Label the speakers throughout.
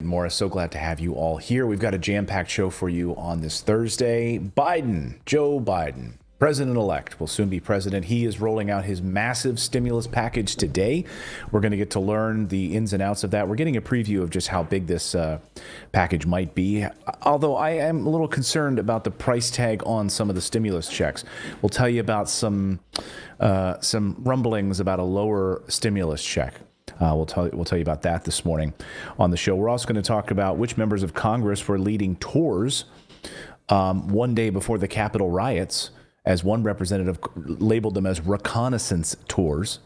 Speaker 1: Morris. So glad to have you all here. We've got a jam-packed show for you on this Thursday. Joe Biden, president-elect, will soon be president. He is rolling out his massive stimulus package today. We're going to get to learn the ins and outs of that. We're getting a preview of just how big this package might be, although I am a little concerned about the price tag on some of the stimulus checks. We'll tell you about some rumblings about a lower stimulus check. We'll tell you about that this morning on the show. We're also going to talk about which members of Congress were leading tours one day before the Capitol riots, as one representative labeled them as reconnaissance tours.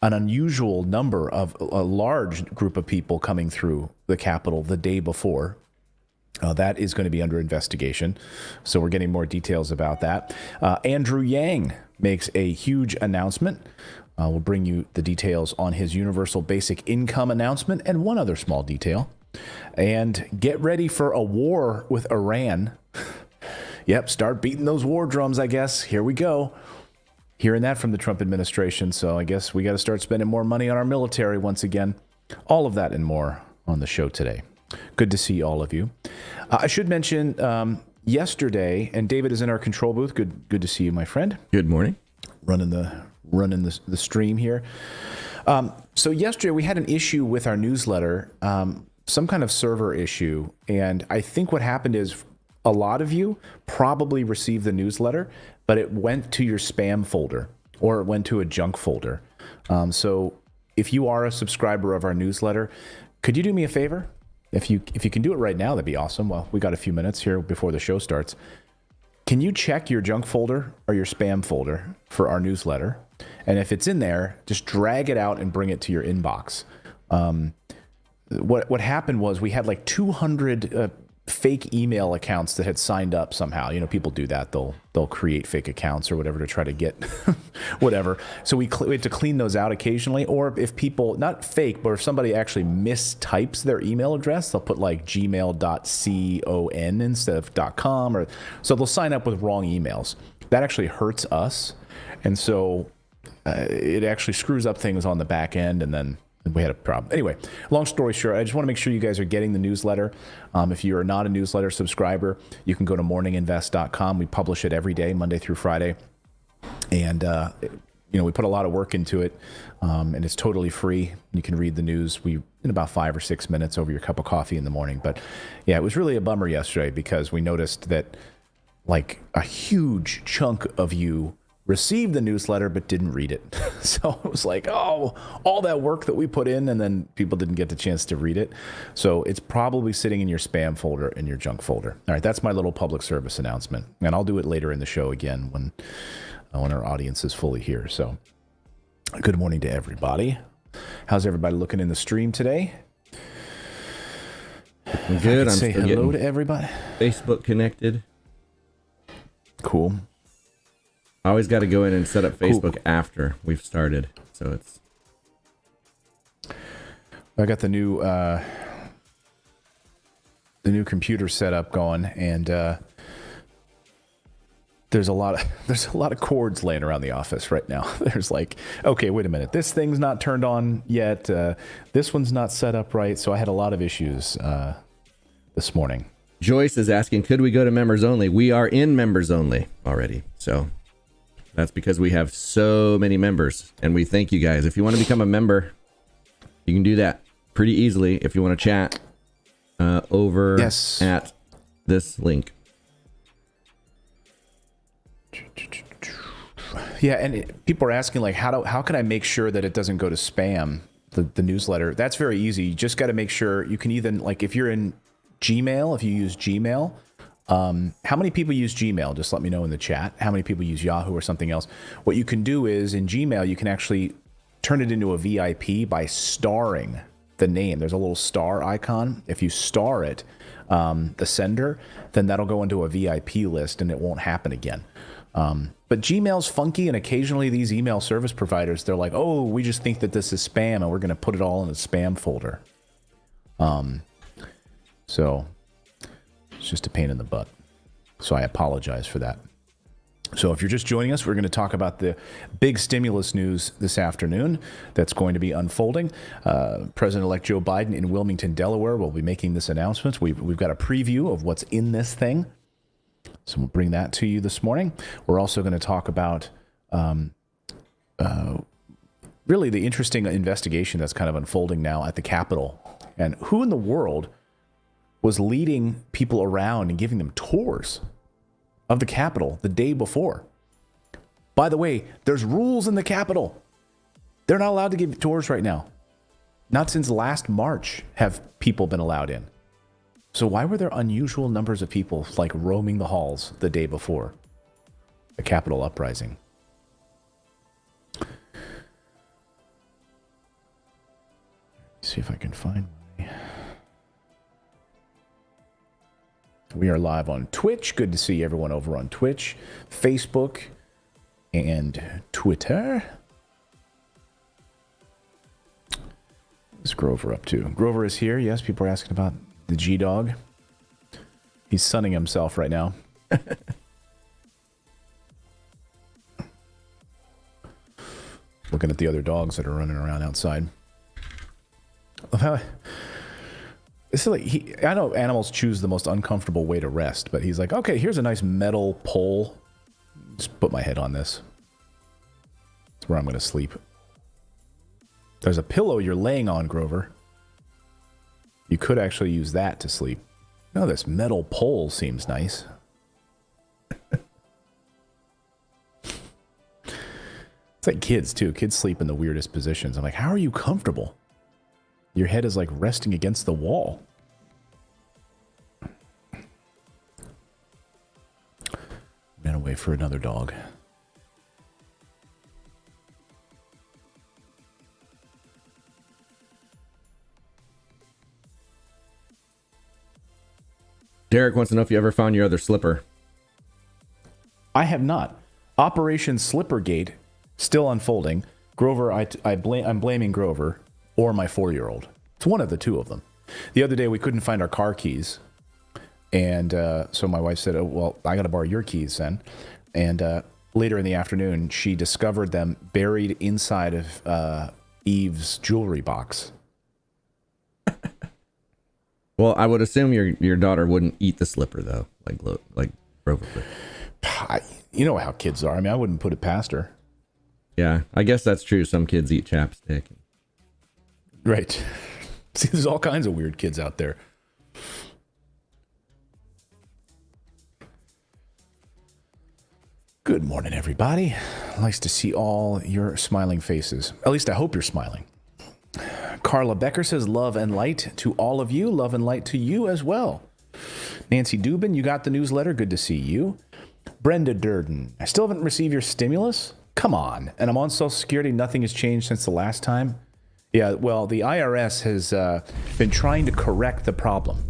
Speaker 1: An unusual number of a large group of people coming through the Capitol the day before. That is going to be under investigation. So we're getting more details about that. Andrew Yang makes a huge announcement. We'll bring you the details on his universal basic income announcement and one other small detail. And get ready for a war with Iran. Yep, start beating those war drums, I guess. Here we go. Hearing that from the Trump administration. So I guess we got to start spending more money on our military once again. All of that and more on the show today. Good to see all of you. I should mention yesterday, and David is in our control booth. Good to see you, my friend.
Speaker 2: Good morning.
Speaker 1: Running the stream here. So yesterday we had an issue with our newsletter, some kind of server issue. And I think what happened is a lot of you probably received the newsletter, but it went to your spam folder or it went to a junk folder. So if you are a subscriber of our newsletter, could you do me a favor? If you can do it right now, that'd be awesome. Well, we got a few minutes here before the show starts. Can you check your junk folder or your spam folder for our newsletter? And if it's in there, just drag it out and bring it to your inbox. What happened was we had like 200 fake email accounts that had signed up somehow. You know, people do that. They'll create fake accounts or whatever to try to get whatever. So we have to clean those out occasionally. Or if people, not fake, but if somebody actually mistypes their email address, they'll put like gmail.con instead of .com, or so they'll sign up with wrong emails. That actually hurts us. And so it actually screws up things on the back end, and then we had a problem. Anyway, long story short, I just want to make sure you guys are getting the newsletter. If you are not a newsletter subscriber, you can go to morninginvest.com. We publish it every day, Monday through Friday. And, we put a lot of work into it, and it's totally free. You can read the news in about 5 or 6 minutes over your cup of coffee in the morning. But yeah, it was really a bummer yesterday because we noticed that like a huge chunk of you received the newsletter but didn't read it. So it was like, oh, all that work that we put in, and then people didn't get the chance to read it. So it's probably sitting in your spam folder, in your junk folder. All right, that's my little public service announcement, and I'll do it later in the show again when our audience is fully here. So good morning to everybody. How's everybody looking in the stream today?
Speaker 2: Good.
Speaker 1: I'm say hello to everybody.
Speaker 2: Facebook connected.
Speaker 1: Cool.
Speaker 2: I always got to go in and set up Facebook after we've started, so it's.
Speaker 1: I got the new computer setup going, and there's a lot of cords laying around the office right now. There's like, okay, wait a minute, this thing's not turned on yet. This one's not set up right, so I had a lot of issues this morning.
Speaker 2: Joyce is asking, could we go to members only? We are in members only already, so. That's because we have so many members, and we thank you guys. If you want to become a member, you can do that pretty easily if you want to chat over at this link.
Speaker 1: Yeah, and people are asking, like, how can I make sure that it doesn't go to spam, the newsletter? That's very easy. You just got to make sure you can even, like, if you're in Gmail, if you use Gmail, how many people use Gmail? Just let me know in the chat. How many people use Yahoo or something else? What you can do is in Gmail, you can actually turn it into a VIP by starring the name. There's a little star icon. If you star it, the sender, then that'll go into a VIP list and it won't happen again. But Gmail's funky, and occasionally these email service providers, they're like, oh, we just think that this is spam and we're going to put it all in the spam folder. So it's just a pain in the butt. So I apologize for that. So if you're just joining us, we're going to talk about the big stimulus news this afternoon that's going to be unfolding. President-elect Joe Biden in Wilmington, Delaware, will be making this announcement. We've got a preview of what's in this thing. So we'll bring that to you this morning. We're also going to talk about really the interesting investigation that's kind of unfolding now at the Capitol. And who in the world was leading people around and giving them tours of the Capitol the day before? By the way, there's rules in the Capitol. They're not allowed to give tours right now. Not since last March have people been allowed in. So why were there unusual numbers of people like roaming the halls the day before the Capitol uprising? See if I can find my... We are live on Twitch. Good to see everyone over on Twitch, Facebook, and Twitter. What's Grover up to? Grover is here. Yes, people are asking about the G-Dog. He's sunning himself right now. Looking at the other dogs that are running around outside. It's like I know animals choose the most uncomfortable way to rest, but he's like, okay, here's a nice metal pole. Just put my head on this. That's where I'm going to sleep. There's a pillow you're laying on, Grover. You could actually use that to sleep. No, this metal pole seems nice. It's like kids, too. Kids sleep in the weirdest positions. I'm like, how are you comfortable? Your head is like resting against the wall. Ran away for another dog.
Speaker 2: Derek wants to know if you ever found your other slipper.
Speaker 1: I have not. Operation Slippergate still unfolding. Grover, I'm blaming Grover. Or my 4-year-old. It's one of the two of them. The other day, we couldn't find our car keys. And so my wife said, oh, well, I got to borrow your keys then. And later in the afternoon, she discovered them buried inside of Eve's jewelry box.
Speaker 2: Well, I would assume your daughter wouldn't eat the slipper, though, like Grover would.
Speaker 1: You know how kids are. I mean, I wouldn't put it past her.
Speaker 2: Yeah, I guess that's true. Some kids eat chapstick.
Speaker 1: Right. See, there's all kinds of weird kids out there. Good morning, everybody. Nice to see all your smiling faces. At least I hope you're smiling. Carla Becker says, love and light to all of you. Love and light to you as well. Nancy Dubin, you got the newsletter. Good to see you. Brenda Durden, I still haven't received your stimulus? Come on. And I'm on Social Security. Nothing has changed since the last time. Yeah, well, the IRS has been trying to correct the problem.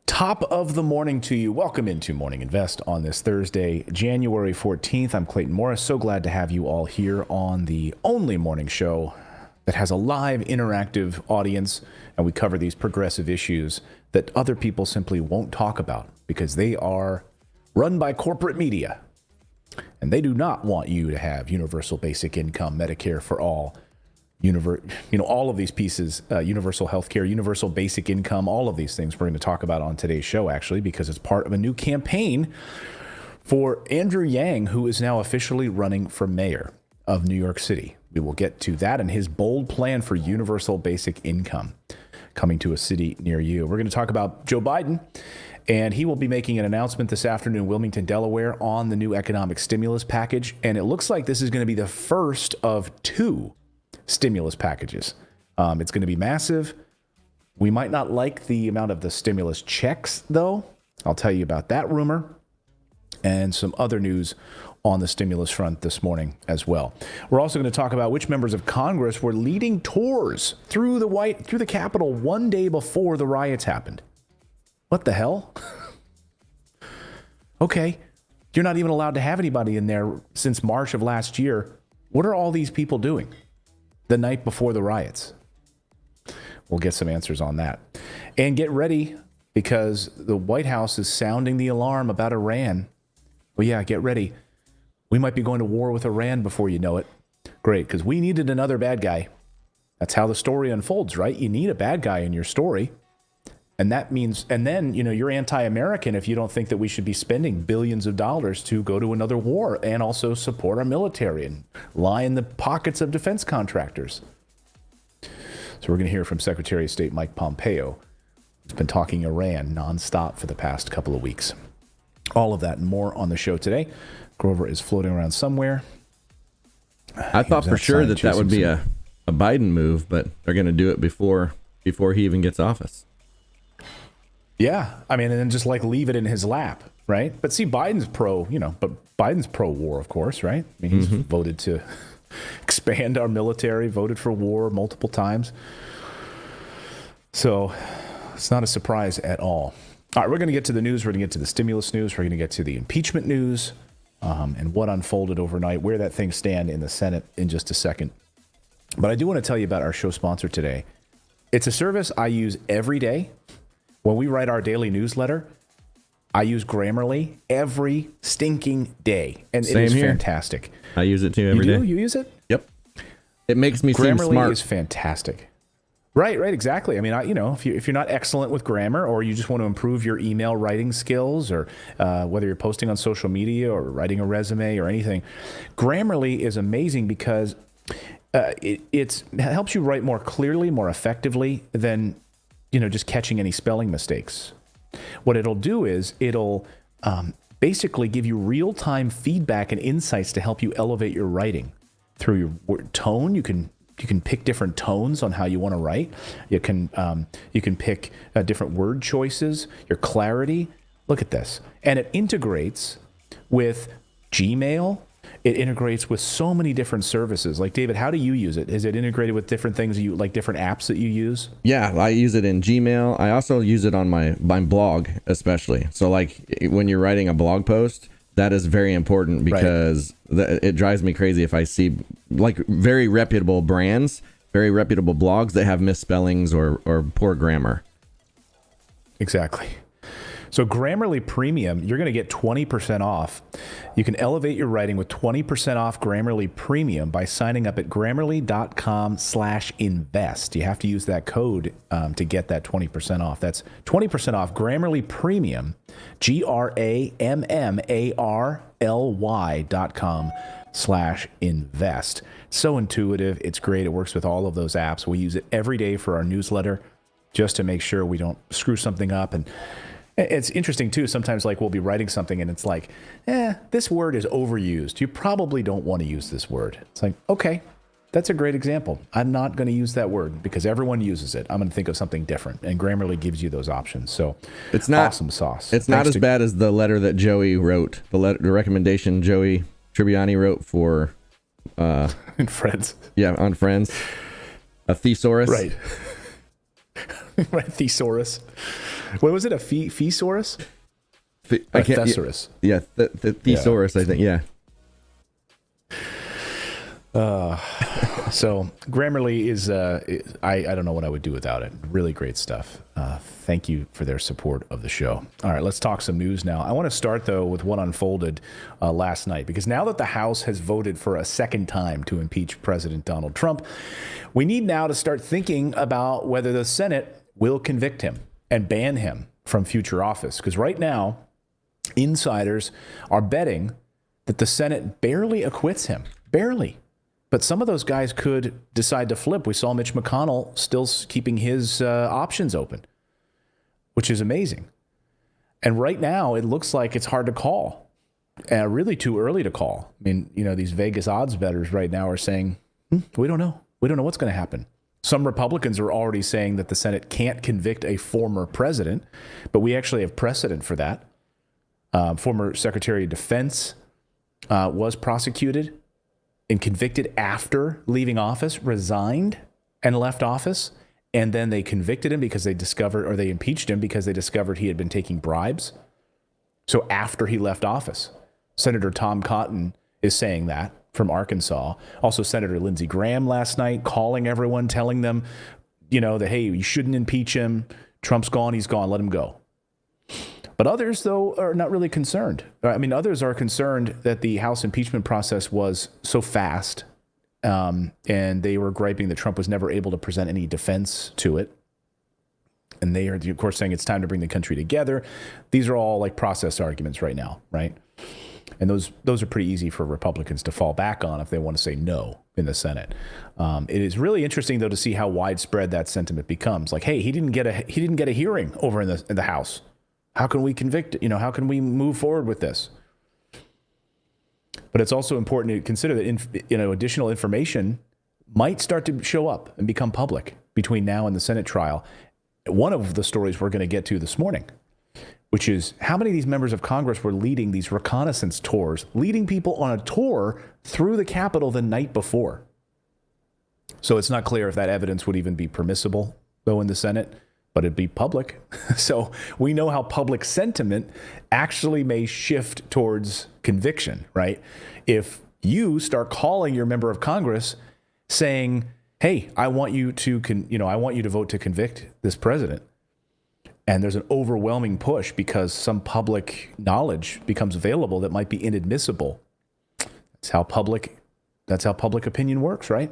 Speaker 1: Top of the morning to you. Welcome into Morning Invest on this Thursday, January 14th. I'm Clayton Morris. So glad to have you all here on the only morning show that has a live interactive audience, and we cover these progressive issues that other people simply won't talk about because they are run by corporate media. And they do not want you to have universal basic income, Medicare for all, all of these pieces, universal health care, universal basic income, all of these things we're going to talk about on today's show, actually, because it's part of a new campaign for Andrew Yang, who is now officially running for mayor of New York City. We will get to that and his bold plan for universal basic income coming to a city near you. We're going to talk about Joe Biden. And he will be making an announcement this afternoon in Wilmington, Delaware, on the new economic stimulus package. And it looks like this is going to be the first of 2 stimulus packages. It's going to be massive. We might not like the amount of the stimulus checks, though. I'll tell you about that rumor and some other news on the stimulus front this morning as well. We're also going to talk about which members of Congress were leading tours through the Capitol one day before the riots happened. What the hell? Okay, you're not even allowed to have anybody in there since March of last year. What are all these people doing the night before the riots? We'll get some answers on that. And get ready because the White House is sounding the alarm about Iran. Well, yeah, get ready. We might be going to war with Iran before you know it. Great, because we needed another bad guy. That's how the story unfolds, right? You need a bad guy in your story. And that means, and then, you're anti-American if you don't think that we should be spending billions of dollars to go to another war and also support our military and lie in the pockets of defense contractors. So we're going to hear from Secretary of State Mike Pompeo, who's been talking Iran nonstop for the past couple of weeks. All of that and more on the show today. Grover is floating around somewhere.
Speaker 2: I thought for sure that would be a Biden move, but they're going to do it before he even gets office.
Speaker 1: Yeah, I mean, and then just leave it in his lap, right? But see, Biden's pro-war, of course, right? I mean, he's voted to expand our military, voted for war multiple times. So it's not a surprise at all. All right, we're going to get to the news. We're going to get to the stimulus news. We're going to get to the impeachment news and what unfolded overnight, where that thing stand in the Senate in just a second. But I do want to tell you about our show sponsor today. It's a service I use every day. When we write our daily newsletter, I use Grammarly every stinking day, and it is fantastic.
Speaker 2: I use it too every day.
Speaker 1: You use it?
Speaker 2: Yep. It makes me seem smart.
Speaker 1: Grammarly is fantastic. Right, exactly. I mean, if you're not excellent with grammar, or you just want to improve your email writing skills, or whether you're posting on social media or writing a resume or anything, Grammarly is amazing because it helps you write more clearly, more effectively than just catching any spelling mistakes. What it'll do is it'll basically give you real-time feedback and insights to help you elevate your writing through your word tone. You can pick different tones on how you want to write. You can pick different word choices, your clarity. Look at this. And it integrates with Gmail. It integrates with so many different services. Like, David, how do you use it? Is it integrated with different things, different apps that you use?
Speaker 2: Yeah, I use it in Gmail. I also use it on my blog, especially. So, when you're writing a blog post, that is very important because it drives me crazy if I see very reputable brands, very reputable blogs that have misspellings or poor grammar.
Speaker 1: Exactly. So Grammarly Premium, you're going to get 20% off. You can elevate your writing with 20% off Grammarly Premium by signing up at Grammarly.com/invest. You have to use that code to get that 20% off. That's 20% off Grammarly Premium, GRAMMARLY.com/invest. So intuitive. It's great. It works with all of those apps. We use it every day for our newsletter just to make sure we don't screw something up. And it's interesting, too. Sometimes, we'll be writing something and it's this word is overused. You probably don't want to use this word. It's okay, that's a great example. I'm not going to use that word because everyone uses it. I'm going to think of something different. And Grammarly gives you those options. So it's not awesome sauce.
Speaker 2: It's not as bad as the letter that Joey wrote, the recommendation Joey Tribbiani wrote for...
Speaker 1: in Friends.
Speaker 2: Yeah, on Friends. A thesaurus.
Speaker 1: Right. Right, thesaurus. What was it? A thesaurus?
Speaker 2: Thesaurus. Yeah, thesaurus. I think. Yeah.
Speaker 1: So Grammarly is. I don't know what I would do without it. Really great stuff. Thank you for their support of the show. All right, let's talk some news now. I want to start though with what unfolded last night, because now that the House has voted for a second time to impeach President Donald Trump, we need now to start thinking about whether the Senate will convict him and ban him from future office. Because right now, insiders are betting that the Senate barely acquits him. Barely. But some of those guys could decide to flip. We saw Mitch McConnell still keeping his options open, which is amazing. And right now, it looks like it's hard to call. Really too early to call. I mean, these Vegas odds bettors right now are saying, we don't know. We don't know what's going to happen. Some Republicans are already saying that the Senate can't convict a former president, but we actually have precedent for that. Former Secretary of Defense was prosecuted and convicted after leaving office, resigned and left office, and then they convicted him because they impeached him because they discovered he had been taking bribes. So after he left office, Senator Tom Cotton is saying that. From Arkansas. Also, Senator Lindsey Graham last night calling everyone, telling them, that, hey, you shouldn't impeach him. Trump's gone. He's gone. Let him go. But others, though, are not really concerned. I mean, others are concerned that the House impeachment process was so fast, and they were griping that Trump was never able to present any defense to it. And they are, of course, saying it's time to bring the country together. These are all like process arguments right now, right? And those are pretty easy for Republicans to fall back on if they want to say no in the Senate. It is really interesting, though, to see how widespread that sentiment becomes. Like, hey, he didn't get a hearing over in the House. How can we convict? How can we move forward with this? But it's also important to consider that additional information might start to show up and become public between now and the Senate trial. One of the stories we're going to get to this morning, which is how many of these members of Congress were leading these reconnaissance tours, leading people on a tour through the Capitol the night before. So it's not clear if that evidence would even be permissible, though, in the Senate, but it'd be public. So we know how public sentiment actually may shift towards conviction, right? If you start calling your member of Congress saying, hey, I want you to vote to convict this president. And there's an overwhelming push because some public knowledge becomes available that might be inadmissible. That's how public opinion works, right?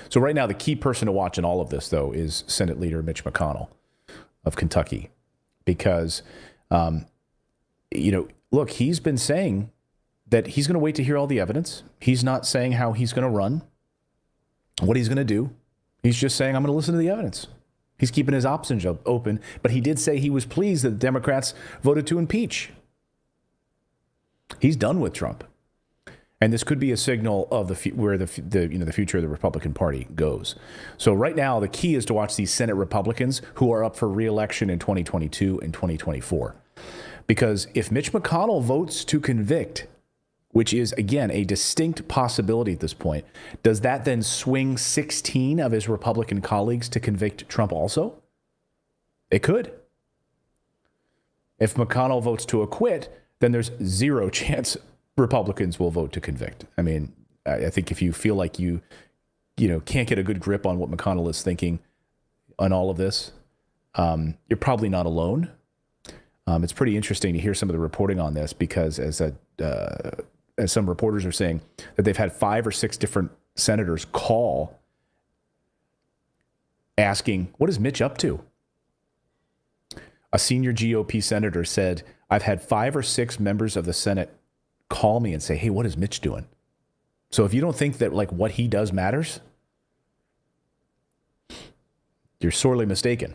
Speaker 1: So right now, the key person to watch in all of this, though, is Senate Leader Mitch McConnell of Kentucky, because, look, he's been saying that he's going to wait to hear all the evidence. He's not saying how he's going to run, what he's going to do. He's just saying, I'm going to listen to the evidence. He's keeping his options open, but he did say he was pleased that the Democrats voted to impeach. He's done with Trump. And this could be a signal of where the future of the Republican Party goes. So right now, the key is to watch these Senate Republicans who are up for re-election in 2022 and 2024. Because if Mitch McConnell votes to convict, which is, again, a distinct possibility at this point, does that then swing 16 of his Republican colleagues to convict Trump also? It could. If McConnell votes to acquit, then there's zero chance Republicans will vote to convict. I mean, I think if you feel like you can't get a good grip on what McConnell is thinking on all of this, you're probably not alone. It's pretty interesting to hear some of the reporting on this because as some reporters are saying that they've had 5 or 6 different senators call asking, what is Mitch up to? A senior GOP senator said, I've had 5 or 6 members of the Senate call me and say, hey, what is Mitch doing? So if you don't think that like what he does matters, you're sorely mistaken.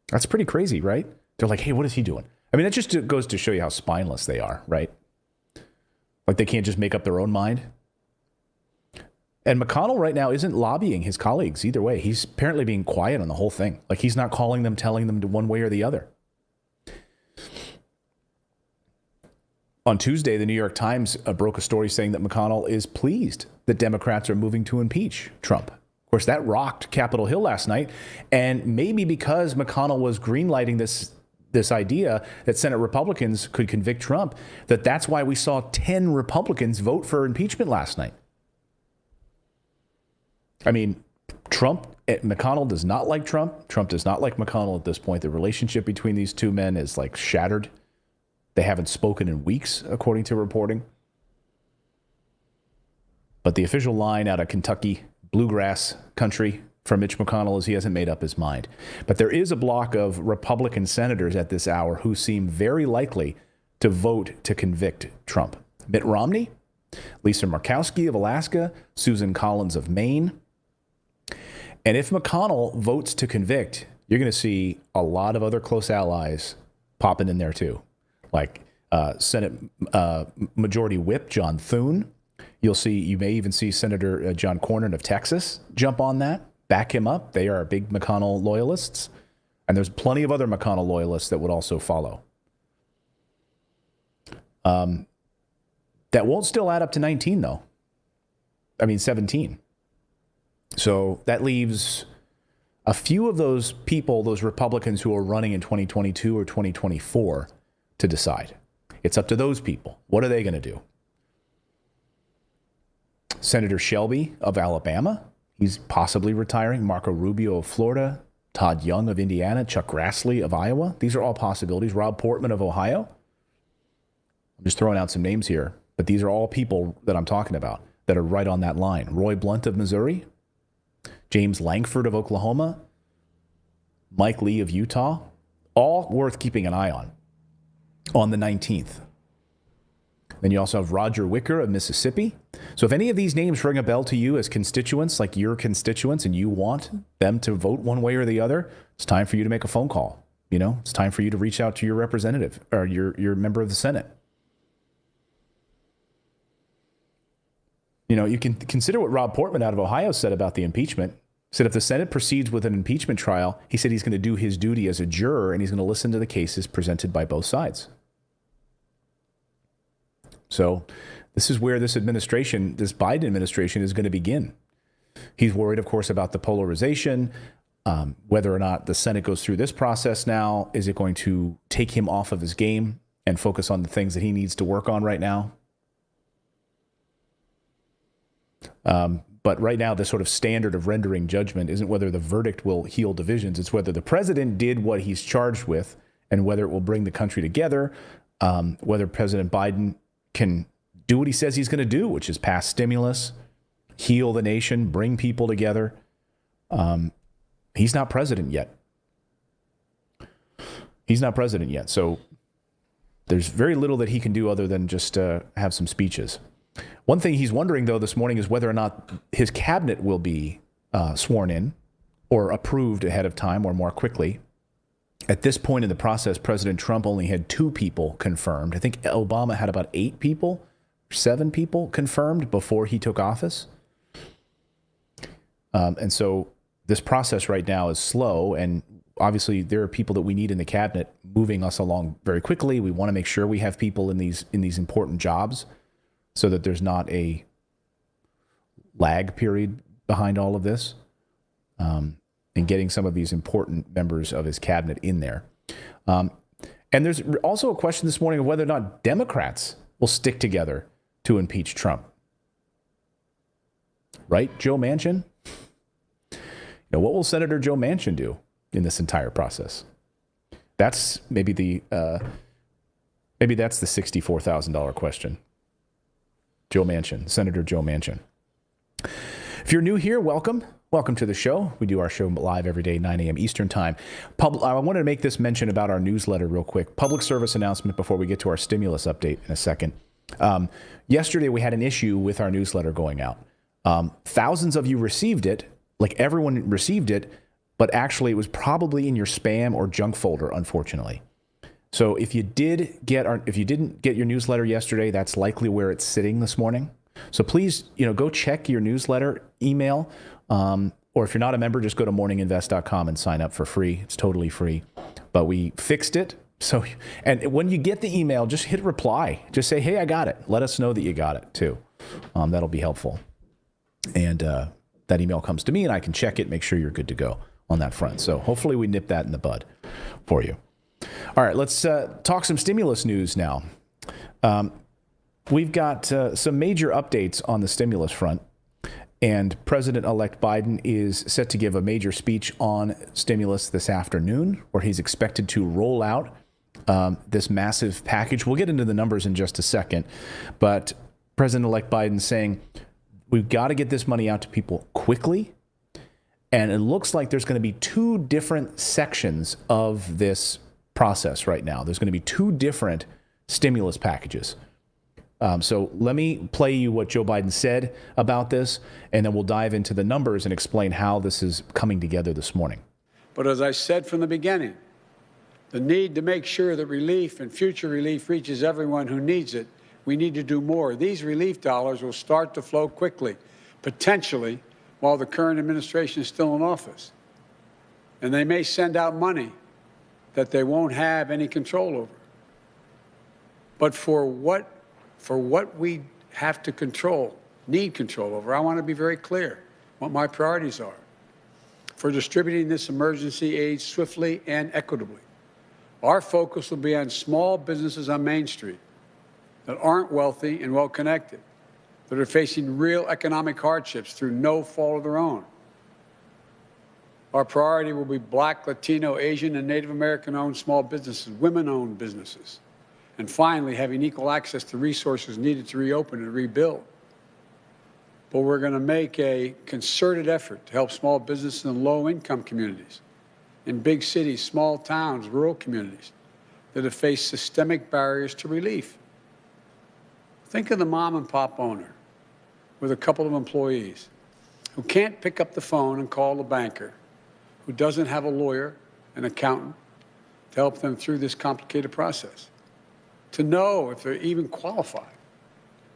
Speaker 1: That's pretty crazy, right? They're like, hey, what is he doing? I mean, that just goes to show you how spineless they are, right? Like they can't just make up their own mind. And McConnell right now isn't lobbying his colleagues either way. He's apparently being quiet on the whole thing. Like he's not calling them, telling them to one way or the other. On Tuesday, the New York Times broke a story saying that McConnell is pleased that Democrats are moving to impeach Trump. Of course, that rocked Capitol Hill last night. And maybe because McConnell was greenlighting this idea that Senate Republicans could convict Trump, that's why we saw 10 Republicans vote for impeachment last night. I mean, McConnell does not like Trump. Trump does not like McConnell at this point. The relationship between these two men is like shattered. They haven't spoken in weeks, according to reporting. But the official line out of Kentucky, bluegrass country, from Mitch McConnell is he hasn't made up his mind. But there is a block of Republican senators at this hour who seem very likely to vote to convict Trump. Mitt Romney, Lisa Murkowski of Alaska, Susan Collins of Maine. And if McConnell votes to convict, you're going to see a lot of other close allies popping in there too. Like Senate Majority Whip John Thune. You may even see Senator John Cornyn of Texas jump on that, back him up. They are big McConnell loyalists. And there's plenty of other McConnell loyalists that would also follow. That won't still add up to 19, though. 17. So that leaves a few of those people, those Republicans who are running in 2022 or 2024, to decide. It's up to those people. What are they going to do? Senator Shelby of Alabama, he's possibly retiring. Marco Rubio of Florida, Todd Young of Indiana, Chuck Grassley of Iowa. These are all possibilities. Rob Portman of Ohio. I'm just throwing out some names here, but these are all people that I'm talking about that are right on that line. Roy Blunt of Missouri, James Langford of Oklahoma, Mike Lee of Utah, all worth keeping an eye on the 19th. Then you also have Roger Wicker of Mississippi. So if any of these names ring a bell to you as constituents, like your constituents, and you want them to vote one way or the other, it's time for you to make a phone call. You know, it's time for you to reach out to your representative or your member of the Senate. You know, you can consider what Rob Portman out of Ohio said about the impeachment. He said if the Senate proceeds with an impeachment trial, he said he's going to do his duty as a juror and he's going to listen to the cases presented by both sides. So this is where this administration, this Biden administration, is going to begin. He's worried, of course, about the polarization, whether or not the Senate goes through this process now. Is it going to take him off of his game and focus on the things that he needs to work on right now? But right now, the sort of standard of rendering judgment isn't whether the verdict will heal divisions. It's whether the president did what he's charged with and whether it will bring the country together, whether President Biden can do what he says he's going to do, which is pass stimulus, heal the nation, bring people together. He's not president yet. He's not president yet. So there's very little that he can do other than just have some speeches. One thing he's wondering, though, this morning is whether or not his cabinet will be sworn in or approved ahead of time or more quickly. At this point in the process, President Trump only had 2 people confirmed. I think Obama had about 8 people, 7 people confirmed before he took office. And so this process right now is slow. And obviously, there are people that we need in the cabinet moving us along very quickly. We want to make sure we have people in these important jobs so that there's not a lag period behind all of this. And getting some of these important members of his cabinet in there. And there's also a question this morning of whether or not Democrats will stick together to impeach Trump. Right, Joe Manchin? Now, what will Senator Joe Manchin do in this entire process? That's maybe that's the $64,000 question. Joe Manchin, Senator Joe Manchin. If you're new here, welcome. Welcome to the show. We do our show live every day, 9 a.m. Eastern time. I wanted to make this mention about our newsletter real quick. Public service announcement before we get to our stimulus update in a second. Yesterday, we had an issue with our newsletter going out. Thousands of you received it, like everyone received it, but actually it was probably in your spam or junk folder, unfortunately. So if you didn't get your newsletter yesterday, that's likely where it's sitting this morning. So please, go check your newsletter email. Or if you're not a member, just go to morninginvest.com and sign up for free. It's totally free. But we fixed it. So, and when you get the email, just hit reply. Just say, hey, I got it. Let us know that you got it too. That'll be helpful. And that email comes to me and I can check it, make sure you're good to go on that front. So hopefully we nip that in the bud for you. All right, let's talk some stimulus news now. We've got some major updates on the stimulus front. And President-elect Biden is set to give a major speech on stimulus this afternoon, where he's expected to roll out this massive package. We'll get into the numbers in just a second. But President-elect Biden saying, we've got to get this money out to people quickly. And it looks like there's going to be 2 different sections of this process right now. There's going to be 2 different stimulus packages. So let me play you what Joe Biden said about this, and then we'll dive into the numbers and explain how this is coming together this morning.
Speaker 3: But as I said from the beginning, the need to make sure that relief and future relief reaches everyone who needs it, we need to do more. These relief dollars will start to flow quickly, potentially while the current administration is still in office. And they may send out money that they won't have any control over. But for what we have to need control over, I want to be very clear what my priorities are for distributing this emergency aid swiftly and equitably. Our focus will be on small businesses on Main Street that aren't wealthy and well-connected, that are facing real economic hardships through no fault of their own. Our priority will be Black, Latino, Asian, and Native American-owned small businesses, women-owned businesses, and finally, having equal access to resources needed to reopen and rebuild. But we're going to make a concerted effort to help small businesses in low-income communities, in big cities, small towns, rural communities that have faced systemic barriers to relief. Think of the mom-and-pop owner with a couple of employees who can't pick up the phone and call the banker, who doesn't have a lawyer, an accountant, to help them through this complicated process, to know if they're even qualified,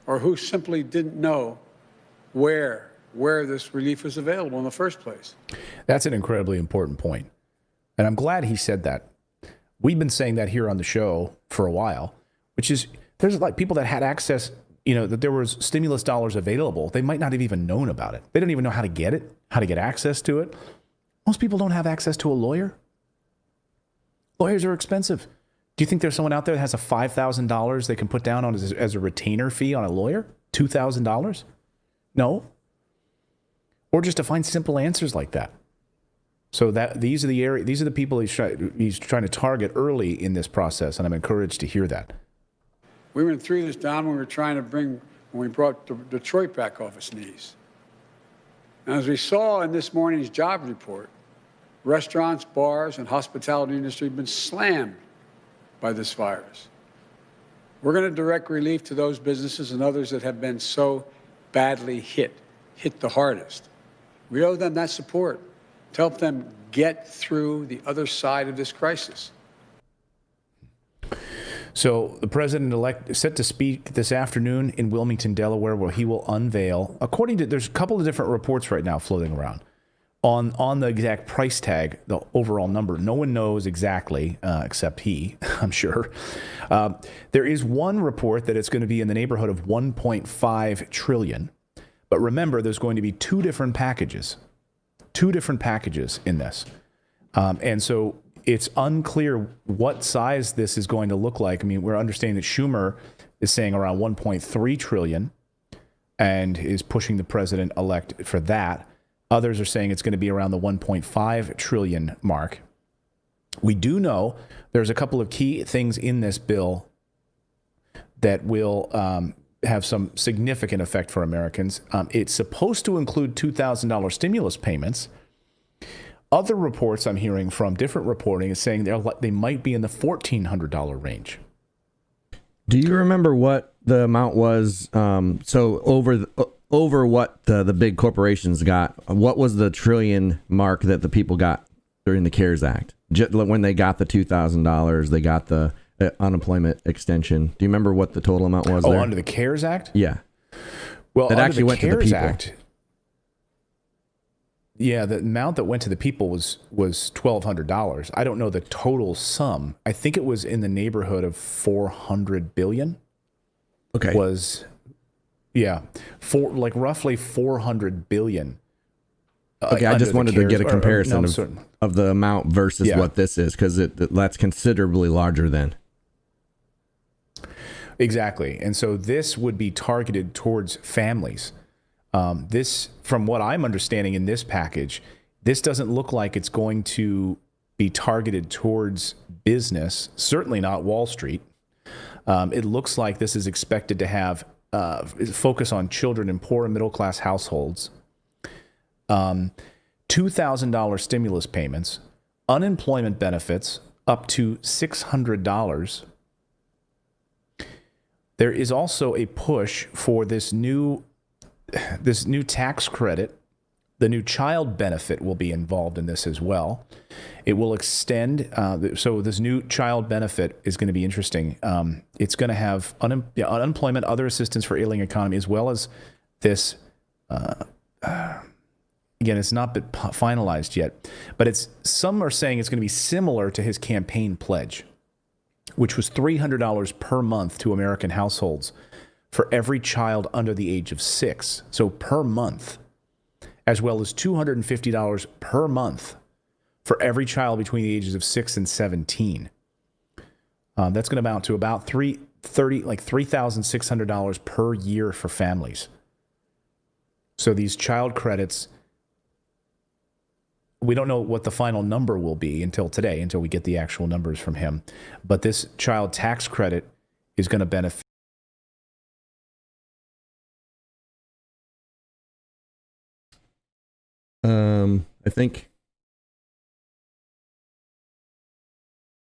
Speaker 3: or who simply didn't know where this relief was available in the first place.
Speaker 1: That's an incredibly important point. And I'm glad he said that. We've been saying that here on the show for a while, which is there's like people that had access, that there was stimulus dollars available. They might not have even known about it. They don't even know how to get it, how to get access to it. Most people don't have access to a lawyer. Lawyers are expensive. Do you think there's someone out there that has a $5,000 they can put down on as a retainer fee on a lawyer? $2,000? No. Or just to find simple answers like that. So these are the people he's trying to target early in this process, and I'm encouraged to hear that.
Speaker 3: We went through this down when we brought Detroit back off its knees. And as we saw in this morning's job report, restaurants, bars, and hospitality industry have been slammed by this virus. We're going to direct relief to those businesses and others that have been so badly hit the hardest. We owe them that support to help them get through the other side of this crisis.
Speaker 1: So the president-elect is set to speak this afternoon in Wilmington, Delaware, where he will unveil, there's a couple of different reports right now floating around on the exact price tag, the overall number. No one knows exactly, except he, I'm sure. There is one report that it's going to be in the neighborhood of $1.5 trillion. But remember, there's going to be two different packages in this. And so it's unclear what size this is going to look like. I mean, we're understanding that Schumer is saying around 1.3 trillion and is pushing the president-elect for that. Others are saying it's going to be around the 1.5 trillion mark. We do know there's a couple of key things in this bill that will have some significant effect for Americans. It's supposed to include $2,000 stimulus payments. Other reports I'm hearing from different reporting is saying they might be in the $1,400 range.
Speaker 2: Do you remember what the amount was? So over what the big corporations got, what was the trillion mark that the people got during the CARES Act? When they got the $2,000, they got the unemployment extension. Do you remember what the total amount was there?
Speaker 1: Under the CARES Act?
Speaker 2: Yeah.
Speaker 1: Well,
Speaker 2: that
Speaker 1: under
Speaker 2: actually
Speaker 1: the
Speaker 2: went
Speaker 1: CARES
Speaker 2: to the people.
Speaker 1: Act, yeah, the amount that went to the people was $1,200. I don't know the total sum. I think it was in the neighborhood of $400 billion.
Speaker 2: Okay.
Speaker 1: Roughly $400 billion.
Speaker 2: Okay, I just wanted to get a comparison of the amount versus what this is, because that's considerably larger than.
Speaker 1: Exactly. And so this would be targeted towards families. This, from what I'm understanding in this package, this doesn't look like it's going to be targeted towards business, certainly not Wall Street. It looks like this is expected to have focus on children in poor and middle-class households. $2,000 stimulus payments, unemployment benefits up to $600. There is also a push for this new tax credit. The new child benefit will be involved in this as well. It will extend. So this new child benefit is going to be interesting. It's going to have unemployment, other assistance for ailing economy, as well as this. Again, it's not been finalized yet, but some are saying it's going to be similar to his campaign pledge, which was $300 per month to American households for every child under the age of 6. So per month, as well as $250 per month for every child between the ages of 6 and 17. That's going to amount to about $3,600 per year for families. So these child credits we don't know what the final number will be until today, until we get the actual numbers from him. But this child tax credit is going to benefit.
Speaker 2: I think.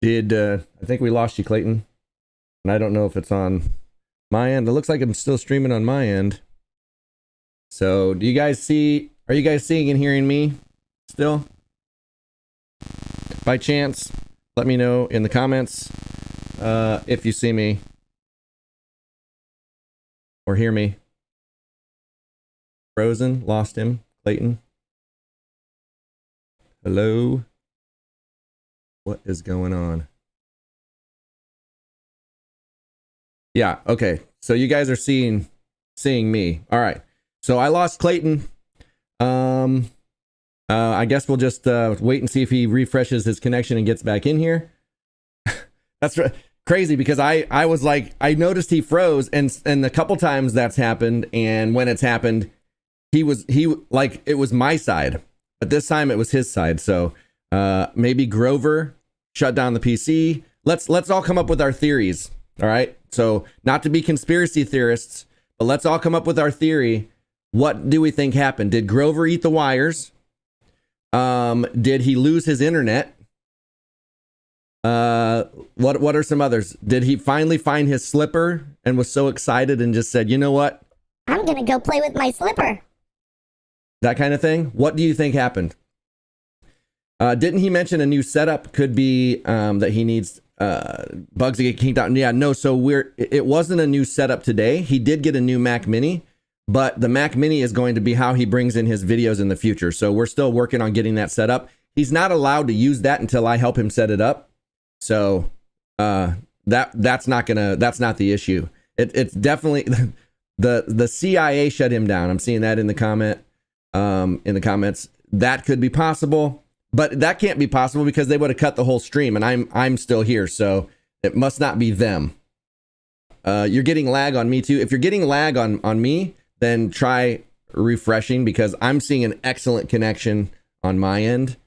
Speaker 2: I think we lost you, Clayton? And I don't know if it's on my end. It looks like I'm still streaming on my end. So, are you guys seeing and hearing me still? By chance, let me know in the comments if you see me or hear me. Frozen, lost him, Clayton. Hello? What is going on? Yeah, okay. So you guys are seeing me. All right. So I lost Clayton. I guess we'll just wait and see if he refreshes his connection and gets back in here. That's crazy because I was like, I noticed he froze, and a couple times that's happened, and when it's happened, he like it was my side, but this time it was his side. So maybe Grover shut down the PC. Let's all come up with our theories. All right. So not to be conspiracy theorists, but let's all come up with our theory. What do we think happened? Did Grover eat the wires? Did he lose his internet? What are some others? Did he finally find his slipper and was so excited and just said, you know what?
Speaker 4: I'm gonna go play with my slipper.
Speaker 2: That kind of thing. What do you think happened? Didn't he mention a new setup? Could be that he needs bugs to get kicked out. Yeah, no. So it wasn't a new setup today. He did get a new Mac Mini, but the Mac Mini is going to be how he brings in his videos in the future. So we're still working on getting that set up. He's not allowed to use that until I help him set it up. So that's not the issue. It's definitely the CIA shut him down. I'm seeing that in the comments. That could be possible. But that can't be possible because they would have cut the whole stream, and I'm still here, so it must not be them. You're getting lag on me too. If you're getting lag on me, then try refreshing because I'm seeing an excellent connection on my end.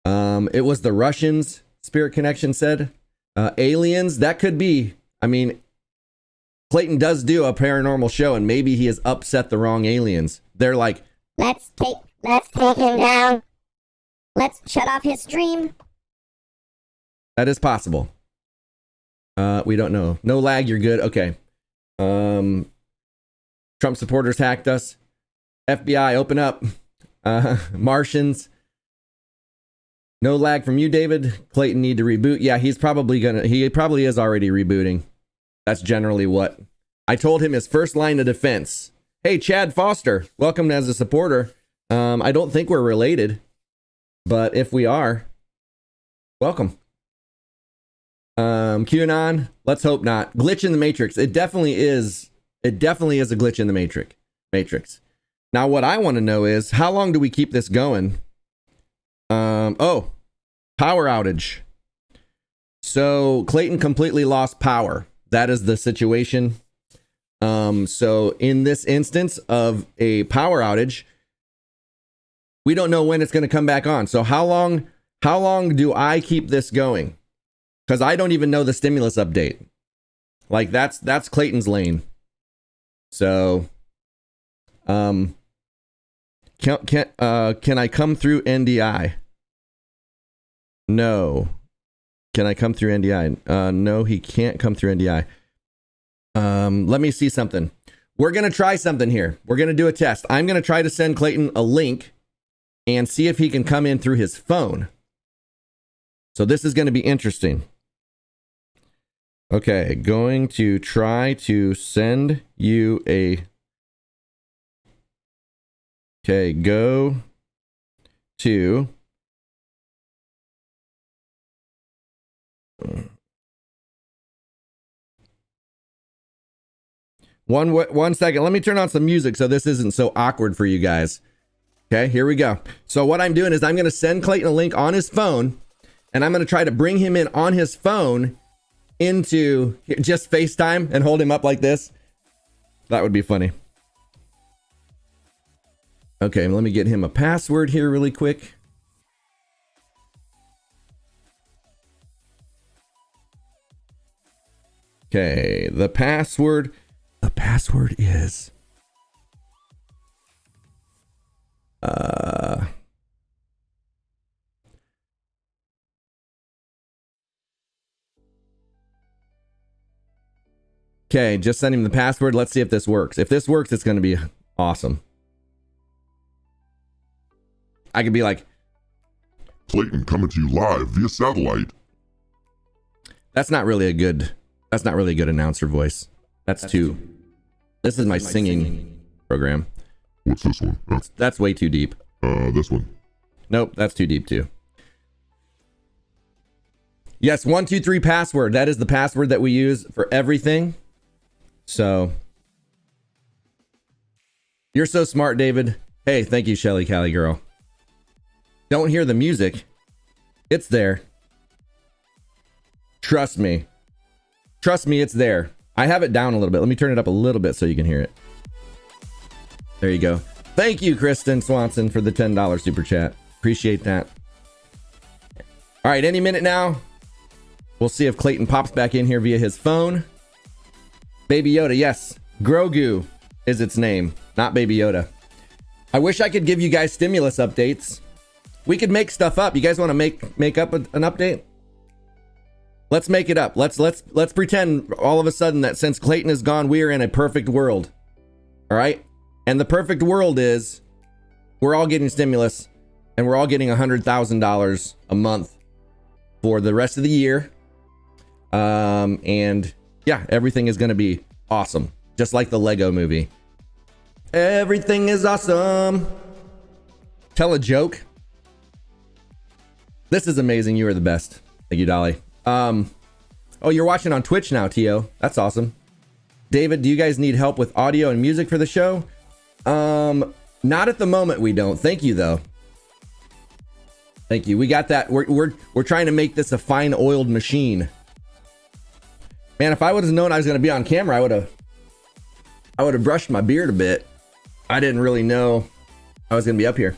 Speaker 2: It was the Russians, Spirit Connection said. Aliens, that could be. I mean, Clayton does do a paranormal show, and maybe he has upset the wrong aliens. They're like,
Speaker 4: let's take him down. Let's shut off his stream.
Speaker 2: That is possible. We don't know. No lag, you're good. Okay. Trump supporters hacked us. FBI, open up. Martians. No lag from you, David. Clayton need to reboot. Yeah, he probably is already rebooting. That's generally what. I told him his first line of defense. Hey, Chad Foster, welcome as a supporter. I don't think we're related. But if we are, welcome. QAnon, let's hope not. Glitch in the Matrix. It definitely is a glitch in the Matrix. Now, what I want to know is, how long do we keep this going? Power outage. So Clayton completely lost power. That is the situation. So in this instance of a power outage, we don't know when it's going to come back on. So how long do I keep this going? Because I don't even know the stimulus update. Like that's Clayton's lane. So, can I come through NDI? No. Can I come through NDI? No, he can't come through NDI. Let me see something. We're going to try something here. We're going to do a test. I'm going to try to send Clayton a link and see if he can come in through his phone. So this is going to be interesting. Okay, going to try to send you a... Okay, go to... One second. Let me turn on some music so this isn't so awkward for you guys. Okay, here we go. So what I'm doing is I'm going to send Clayton a link on his phone, and I'm going to try to bring him in on his phone into just FaceTime and hold him up like this. That would be funny. Okay, let me get him a password here really quick. Okay, the password is okay, just send him the password. Let's see if this works. If this works, it's going to be awesome. I could be like,
Speaker 5: Clayton coming to you live via satellite.
Speaker 2: that's not really a good announcer voice. That's too. This is my singing program.
Speaker 5: What's this one?
Speaker 2: That's way too deep.
Speaker 5: This one.
Speaker 2: Nope, that's too deep too. Yes, 123 password. That is the password that we use for everything. So you're so smart, David. Hey, thank you, Shelly Cali girl. Don't hear the music. It's there. Trust me. Trust me, it's there. I have it down a little bit. Let me turn it up a little bit so you can hear it. There you go. Thank you, Kristen Swanson, for the $10 super chat. Appreciate that. All right, any minute now. We'll see if Clayton pops back in here via his phone. Baby Yoda, yes. Grogu is its name, not Baby Yoda. I wish I could give you guys stimulus updates. We could make stuff up. You guys want to make up an update? Let's make it up. Let's pretend all of a sudden that since Clayton is gone, we are in a perfect world. All right? And the perfect world is we're all getting stimulus and we're all getting $100,000 a month for the rest of the year. And yeah, everything is going to be awesome. Just like the Lego movie. Everything is awesome. Tell a joke. This is amazing. You are the best. Thank you, Dolly. Oh, you're watching on Twitch now, Tio. That's awesome. David, do you guys need help with audio and music for the show? Not at the moment, we don't. Thank you, though. Thank you. We got that. We're trying to make this a fine oiled machine. Man, if I would have known I was going to be on camera, I would have brushed my beard a bit. I didn't really know I was going to be up here.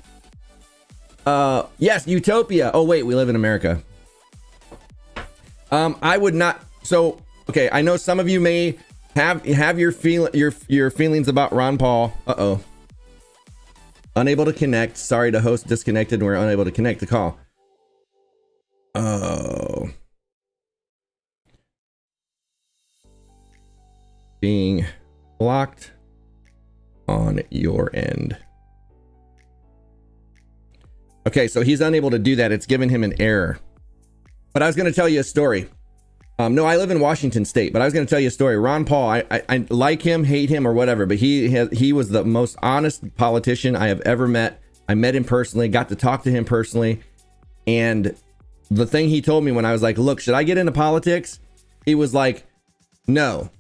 Speaker 2: Yes, Utopia. Oh wait, we live in America. I would not. So okay, I know some of you may have your feelings about Ron Paul. Unable to connect. Sorry to host disconnected. And we're unable to connect the call. Oh. Being blocked on your end. Okay, so he's unable to do that. It's given him an error. But I was going to tell you a story. No, I live in Washington State, but I was going to tell you a story. Ron Paul, I like him, hate him, or whatever, but he was the most honest politician I have ever met. I met him personally, got to talk to him personally. And the thing he told me when I was like, look, should I get into politics? He was like, no,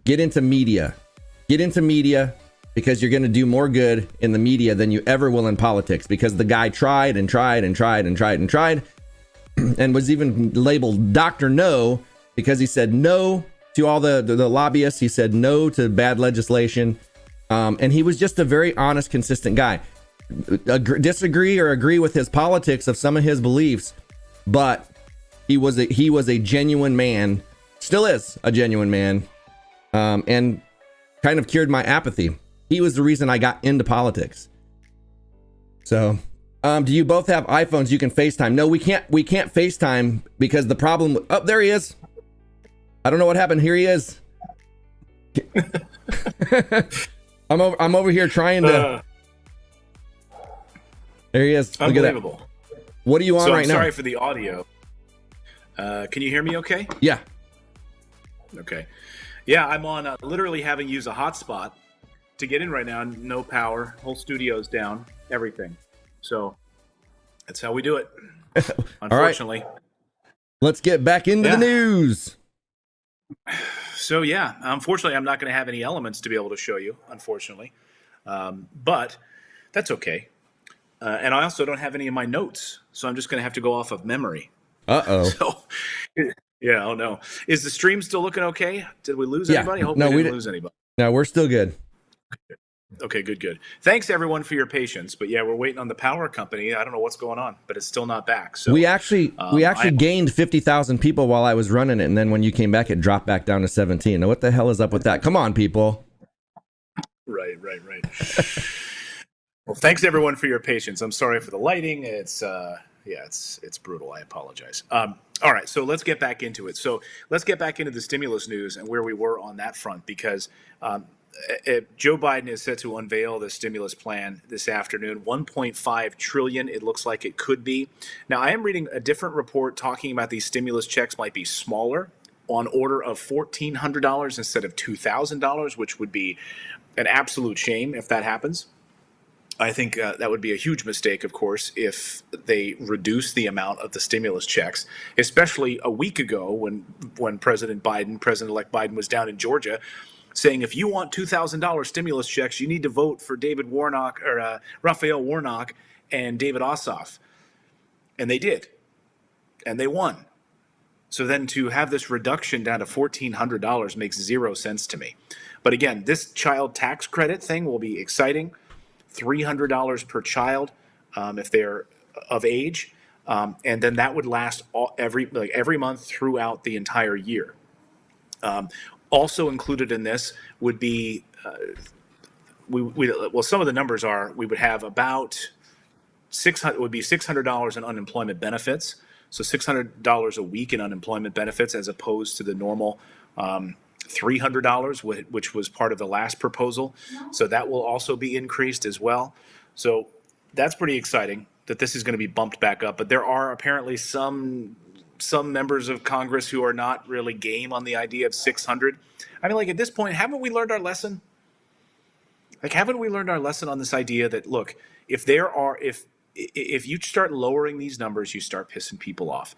Speaker 2: get into media. Get into media because you're going to do more good in the media than you ever will in politics, because the guy tried and tried and tried and tried and tried and was even labeled Dr. No because he said no to all the lobbyists. He said no to bad legislation. And he was just a very honest, consistent guy. Disagree or agree with his politics of some of his beliefs, but he was a genuine man, still is a genuine man, and kind of cured my apathy. He was the reason I got into politics. So, do you both have iPhones you can FaceTime? No, we can't FaceTime because the problem. Oh, there he is. I don't know what happened. Here he is. I'm over here trying to. There he is. Look
Speaker 6: Unbelievable.
Speaker 2: at that. What are you on right now?
Speaker 6: Sorry for the audio. Can you hear me okay?
Speaker 2: Yeah.
Speaker 6: Okay. Yeah, I'm on literally having used a hotspot to get in right now. No power. Whole studio's down. Everything. So that's how we do it. Unfortunately.
Speaker 2: All right. Let's get back into the news.
Speaker 6: So yeah, unfortunately, I'm not going to have any elements to be able to show you, unfortunately. But that's okay. And I also don't have any of my notes, so I'm just going to have to go off of memory. So, yeah, oh no. Is the stream still looking okay? Did we lose anybody? I hope we didn't lose anybody.
Speaker 2: No, we're still good.
Speaker 6: Okay, good. Thanks everyone for your patience. But yeah, we're waiting on the power company. I don't know what's going on, but it's still not back. So
Speaker 2: we actually gained 50,000 people while I was running it, and then when you came back, it dropped back down to 17. Now, what the hell is up with that? Come on, people.
Speaker 6: Right. Well, thanks everyone for your patience. I'm sorry for the lighting. It's brutal. I apologize. All right, so let's get back into it. So let's get back into the stimulus news and where we were on that front, because Joe Biden is set to unveil the stimulus plan this afternoon. 1.5 trillion. It looks like it could be. Now, I am reading a different report talking about these stimulus checks might be smaller, on order of $1,400 instead of $2,000, which would be an absolute shame if that happens. I think that would be a huge mistake, of course, if they reduce the amount of the stimulus checks, especially a week ago when President-elect Biden was down in Georgia saying, if you want $2,000 stimulus checks, you need to vote for Raphael Warnock and David Ossoff. And they did. And they won. So then to have this reduction down to $1,400 makes zero sense to me. But again, this child tax credit thing will be exciting. $300 per child if they're of age, and then that would last every month throughout the entire year. Also included in this would be some of the numbers are we would have about $600 in unemployment benefits, so $600 a week in unemployment benefits as opposed to the normal $300, which was part of the last proposal. So that will also be increased as well. So that's pretty exciting that this is going to be bumped back up. But there are apparently some members of Congress who are not really game on the idea of 600. I mean, like at this point, haven't we learned our lesson? Haven't we learned our lesson on this idea that, look, if you start lowering these numbers, you start pissing people off.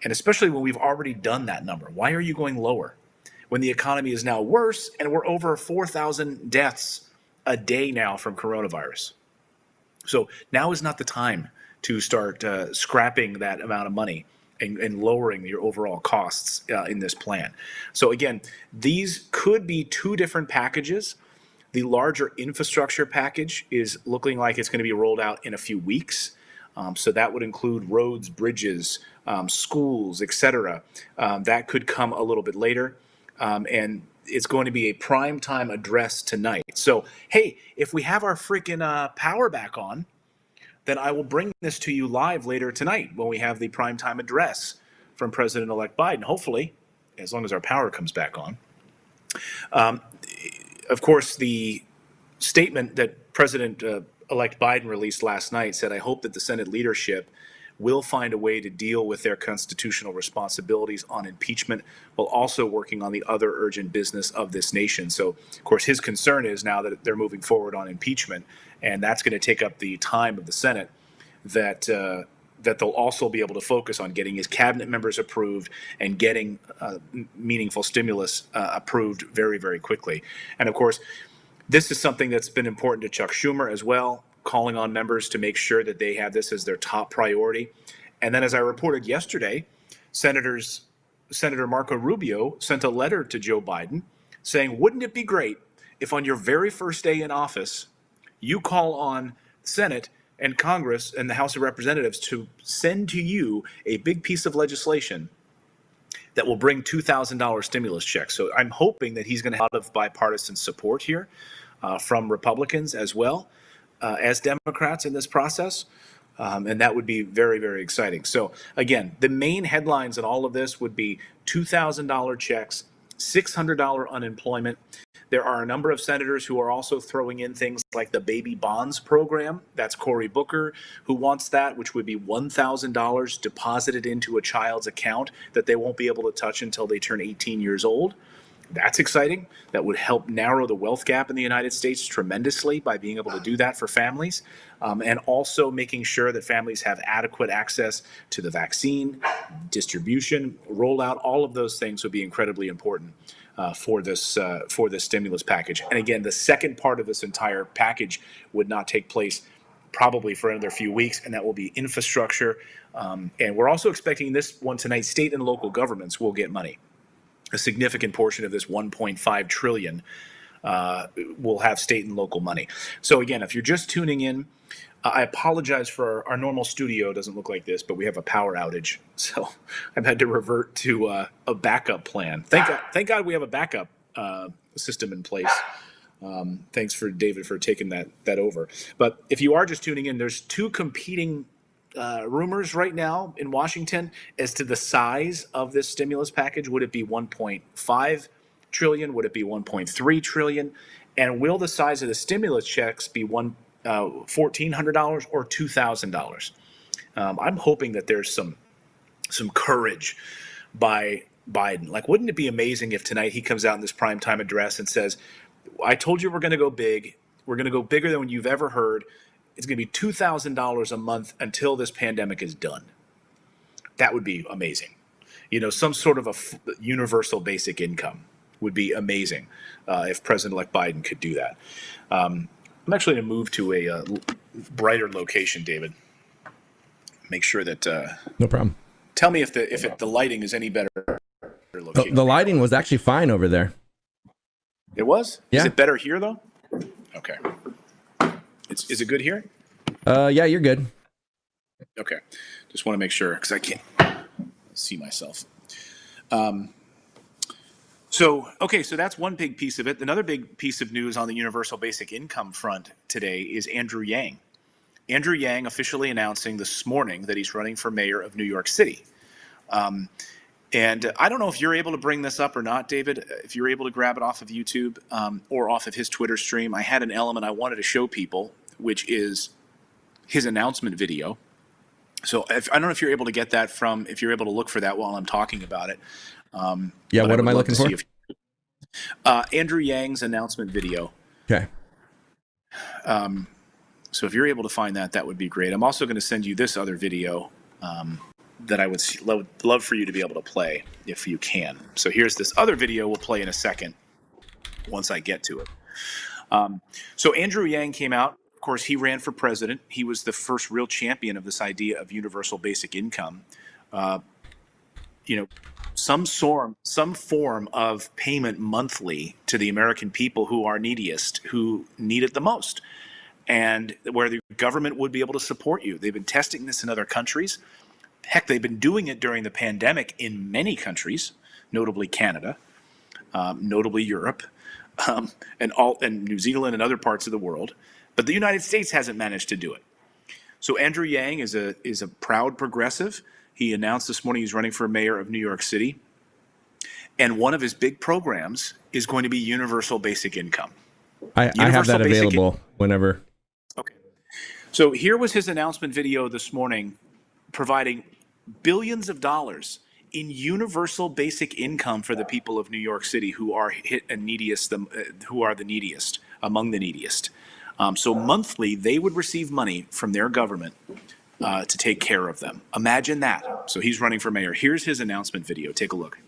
Speaker 6: And especially when we've already done that number. Why are you going lower? When the economy is now worse and we're over 4,000 deaths a day now from coronavirus. So now is not the time to start scrapping that amount of money and lowering your overall costs in this plan. So again, these could be two different packages. The larger infrastructure package is looking like it's going to be rolled out in a few weeks. So that would include roads, bridges, schools, etc. That could come a little bit later. And it's going to be a prime time address tonight. So, hey, if we have our freaking power back on, then I will bring this to you live later tonight when we have the prime time address from President-elect Biden, hopefully, as long as our power comes back on. Of course, the statement that President-elect Biden released last night said, I hope that the Senate leadership will find a way to deal with their constitutional responsibilities on impeachment while also working on the other urgent business of this nation. So, of course, his concern is now that they're moving forward on impeachment, and that's going to take up the time of the Senate, that they'll also be able to focus on getting his cabinet members approved and getting meaningful stimulus approved very, very quickly. And, of course, this is something that's been important to Chuck Schumer as well, calling on members to make sure that they have this as their top priority. And then, as I reported yesterday, Senator Marco Rubio sent a letter to Joe Biden saying, wouldn't it be great if on your very first day in office, you call on Senate and Congress and the House of Representatives to send to you a big piece of legislation that will bring $2,000 stimulus checks. So I'm hoping that he's going to have a lot of bipartisan support here from Republicans as well as Democrats in this process. And that would be very, very exciting. So again, the main headlines in all of this would be $2,000 checks, $600 unemployment. There are a number of senators who are also throwing in things like the baby bonds program. That's Cory Booker who wants that, which would be $1,000 deposited into a child's account that they won't be able to touch until they turn 18 years old. That's exciting. That would help narrow the wealth gap in the United States tremendously by being able to do that for families, and also making sure that families have adequate access to the vaccine, distribution, rollout. All of those things would be incredibly important for this stimulus package. And again, the second part of this entire package would not take place probably for another few weeks, and that will be infrastructure. And we're also expecting this one tonight. State and local governments will get money. A significant portion of this 1.5 trillion will have state and local money. So again, if you're just tuning in, I apologize for our normal studio doesn't look like this, but we have a power outage, so I've had to revert to a backup plan. Thank God we have a backup system in place. Thanks for David for taking that over. But if you are just tuning in, there's two competing rumors right now in Washington as to the size of this stimulus package. Would it be 1.5 trillion? Would it be 1.3 trillion? And will the size of the stimulus checks be $1,400 or $2,000? I'm hoping that there's some courage by Biden. Like, wouldn't it be amazing if tonight he comes out in this primetime address and says, I told you we're going to go big. We're going to go bigger than you've ever heard. It's going to be $2,000 a month until this pandemic is done. That would be amazing. You know, some sort of a universal basic income would be amazing if President-elect Biden could do that. I'm actually going to move to a brighter location, David. Make sure that
Speaker 2: No problem.
Speaker 6: Tell me if the lighting is any better.
Speaker 2: The lighting was actually fine over there.
Speaker 6: It was?
Speaker 2: Yeah.
Speaker 6: Is it better here though? Okay. Is it good here?
Speaker 2: Yeah, you're good.
Speaker 6: Okay. Just want to make sure because I can't see myself. So that's one big piece of it. Another big piece of news on the universal basic income front today is Andrew Yang. Andrew Yang officially announcing this morning that he's running for mayor of New York City. And I don't know if you're able to bring this up or not, David, if you're able to grab it off of YouTube or off of his Twitter stream. I had an element I wanted to show people, which is his announcement video. So I don't know if you're able to get that if you're able to look for that while I'm talking about it.
Speaker 2: Yeah, what am I looking for?
Speaker 6: Andrew Yang's announcement video.
Speaker 2: Okay.
Speaker 6: So if you're able to find that would be great. I'm also going to send you this other video that I would love for you to be able to play if you can. So here's this other video we'll play in a second once I get to it. So Andrew Yang came out. Of course, he ran for president. He was the first real champion of this idea of universal basic income. Some form of payment monthly to the American people who are neediest, who need it the most, and where the government would be able to support you. They've been testing this in other countries. Heck, they've been doing it during the pandemic in many countries, notably Canada, notably Europe, and New Zealand and other parts of the world. But the United States hasn't managed to do it. So Andrew Yang is a proud progressive. He announced this morning he's running for mayor of New York City. And one of his big programs is going to be universal basic income.
Speaker 2: I have that available whenever.
Speaker 6: Okay. So here was his announcement video this morning, providing billions of dollars in universal basic income for the people of New York City who are hit and neediest, who are the neediest, among the neediest. So monthly, they would receive money from their government to take care of them. Imagine that. So he's running for mayor. Here's his announcement video. Take a look.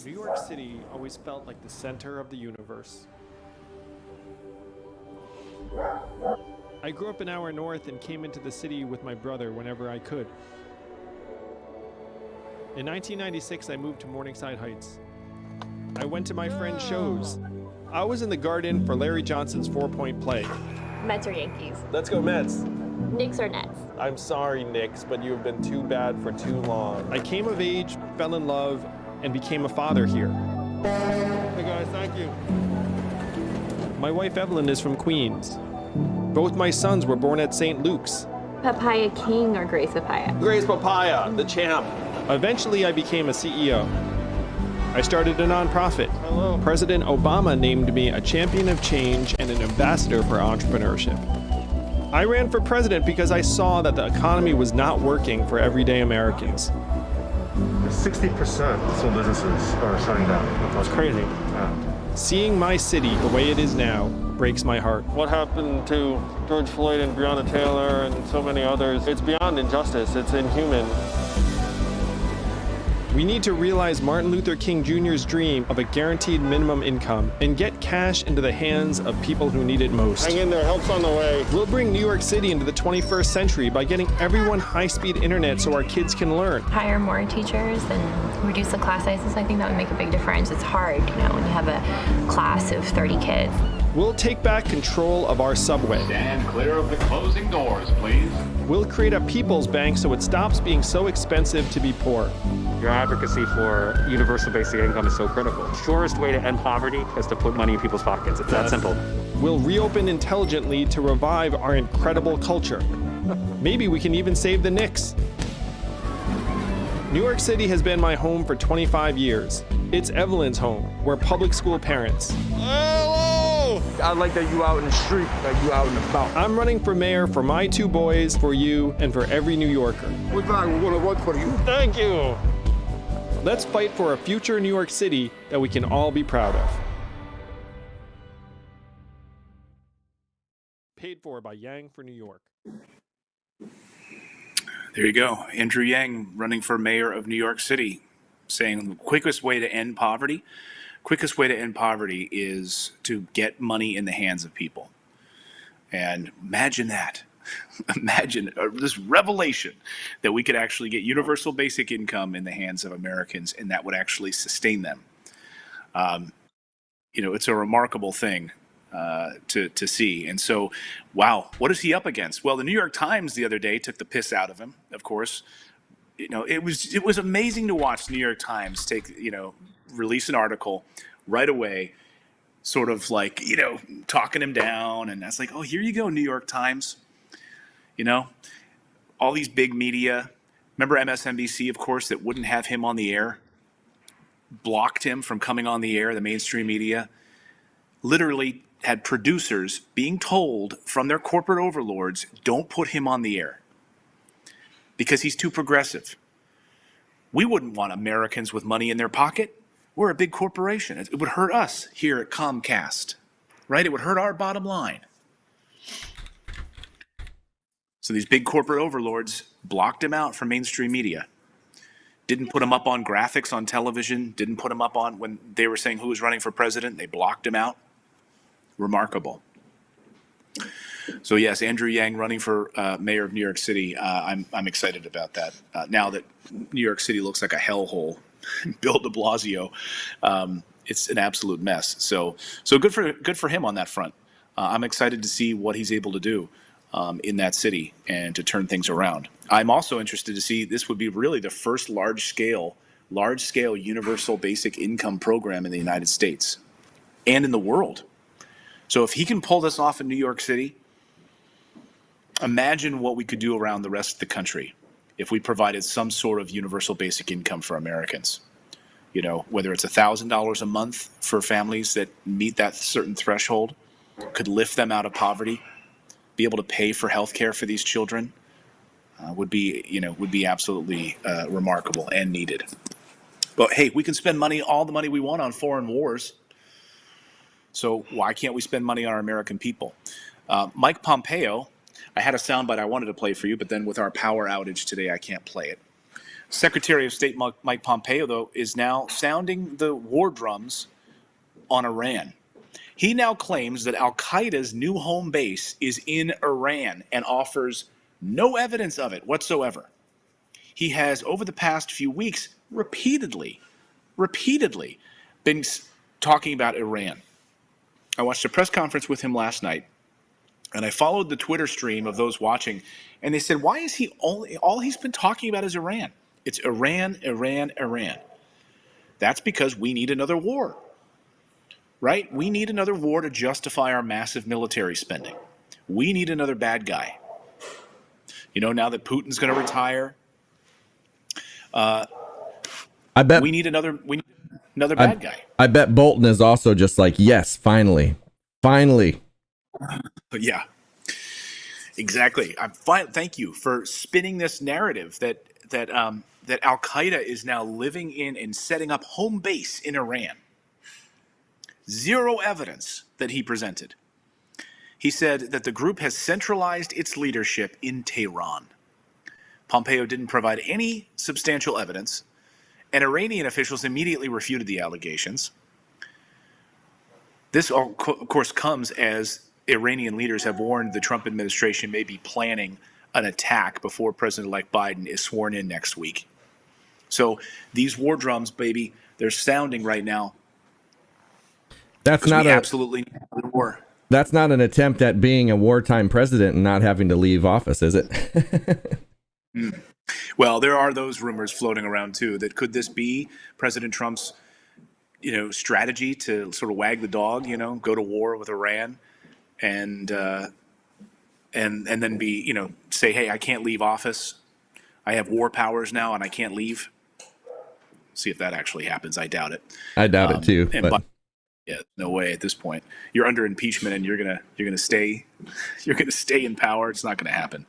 Speaker 7: New York City always felt like the center of the universe. I grew up an hour north and came into the city with my brother whenever I could. In 1996, I moved to Morningside Heights. I went to my friend's shows. I was in the Garden for Larry Johnson's 4-point play.
Speaker 8: Mets or Yankees?
Speaker 7: Let's go Mets.
Speaker 8: Knicks or Nets?
Speaker 7: I'm sorry, Knicks, but you have been too bad for too long. I came of age, fell in love, and became a father here. Hey guys, thank you. My wife Evelyn is from Queens. Both my sons were born at St. Luke's.
Speaker 8: Papaya King or Grace Papaya?
Speaker 7: Grace Papaya, the champ. Eventually, I became a CEO. I started a nonprofit. Hello. President Obama named me a champion of change and an ambassador for entrepreneurship. I ran for president because I saw that the economy was not working for everyday Americans.
Speaker 9: 60% of small businesses are shutting down.
Speaker 7: That's crazy.
Speaker 9: Yeah.
Speaker 7: Seeing my city the way it is now breaks my heart. What happened to George Floyd and Breonna Taylor and so many others, it's beyond injustice. It's inhuman. We need to realize Martin Luther King Jr.'s dream of a guaranteed minimum income and get cash into the hands of people who need it most.
Speaker 9: Hang in there, help's on the way.
Speaker 7: We'll bring New York City into the 21st century by getting everyone high-speed internet so our kids can learn.
Speaker 8: Hire more teachers and reduce the class sizes. I think that would make a big difference. It's hard, when you have a class of 30 kids.
Speaker 7: We'll take back control of our subway.
Speaker 10: Stand clear of the closing doors, please.
Speaker 7: We'll create a people's bank so it stops being so expensive to be poor.
Speaker 11: Your advocacy for universal basic income is so critical. The surest way to end poverty is to put money in people's pockets. It's that simple.
Speaker 7: We'll reopen intelligently to revive our incredible culture. Maybe we can even save the Knicks. New York City has been my home for 25 years. It's Evelyn's home. We're public school parents.
Speaker 9: I like that you out in the street, that you out and about.
Speaker 7: I'm running for mayor for my 2 boys, for you, and for every New Yorker.
Speaker 9: We're going to vote for you.
Speaker 7: Thank you. Let's fight for a future New York City that we can all be proud of. Paid for by Yang for New York.
Speaker 6: There you go. Andrew Yang running for mayor of New York City, saying the quickest way to end poverty is to get money in the hands of people. And imagine that. Imagine this revelation that we could actually get universal basic income in the hands of Americans, and that would actually sustain them. It's a remarkable thing to see. And so, wow, what is he up against? Well, the New York Times the other day took the piss out of him, of course. It was amazing to watch the New York Times release an article right away, sort of like, talking him down. And that's like, oh, here you go, New York Times. All these big media. Remember MSNBC, of course, that wouldn't have him on the air, blocked him from coming on the air, the mainstream media, literally had producers being told from their corporate overlords, don't put him on the air because he's too progressive. We wouldn't want Americans with money in their pocket. We're a big corporation. It would hurt us here at Comcast, right? It would hurt our bottom line. So these big corporate overlords blocked him out from mainstream media. Didn't put him up on graphics on television. Didn't put him up on when they were saying who was running for president. They blocked him out. Remarkable. So yes, Andrew Yang running for mayor of New York City. I'm excited about that. Now that New York City looks like a hellhole, Bill de Blasio, it's an absolute mess. So good for him on that front. I'm excited to see what he's able to do in that city and to turn things around. I'm also interested to see, this would be really the first large scale universal basic income program in the United States and in the world. So if he can pull this off in New York City, imagine what we could do around the rest of the country if we provided some sort of universal basic income for Americans. Whether it's $1,000 a month for families that meet that certain threshold, could lift them out of poverty, be able to pay for health care for these children, would be absolutely remarkable and needed. But hey, we can spend all the money we want on foreign wars. So why can't we spend money on our American people? Mike Pompeo, I had a soundbite I wanted to play for you, but then with our power outage today, I can't play it. Secretary of State Mike Pompeo, though, is now sounding the war drums on Iran. He now claims that Al-Qaeda's new home base is in Iran and offers no evidence of it whatsoever. He has, over the past few weeks, repeatedly been talking about Iran. I watched a press conference with him last night, and I followed the Twitter stream of those watching, and they said, why is he all he's been talking about is Iran? It's Iran, Iran, Iran. That's because we need another war, right? We need another war to justify our massive military spending. We need another bad guy. Now that Putin's going to retire,
Speaker 2: I bet
Speaker 6: we need another bad guy.
Speaker 2: I bet Bolton is also just like, yes, finally.
Speaker 6: But yeah, exactly. Thank you for spinning this narrative that Al-Qaeda is now living in and setting up home base in Iran. Zero evidence that he presented. He said that the group has centralized its leadership in Tehran. Pompeo didn't provide any substantial evidence, And Iranian officials immediately refuted the allegations. This, of course, comes as Iranian leaders have warned the Trump administration may be planning an attack before President-elect Biden is sworn in next week. So these war drums, baby, they're sounding right now.
Speaker 2: That's not
Speaker 6: absolutely need another war.
Speaker 2: That's not an attempt at being a wartime president and not having to leave office, is it?
Speaker 6: Well, there are those rumors floating around too. That could this be President Trump's, strategy to sort of wag the dog, go to war with Iran, and then be, say, hey, I can't leave office. I have war powers now, and I can't leave. See if that actually happens. I doubt it.
Speaker 2: I doubt it too. But
Speaker 6: yeah, no way at this point. You're under impeachment, and you're gonna stay in power. It's not gonna happen.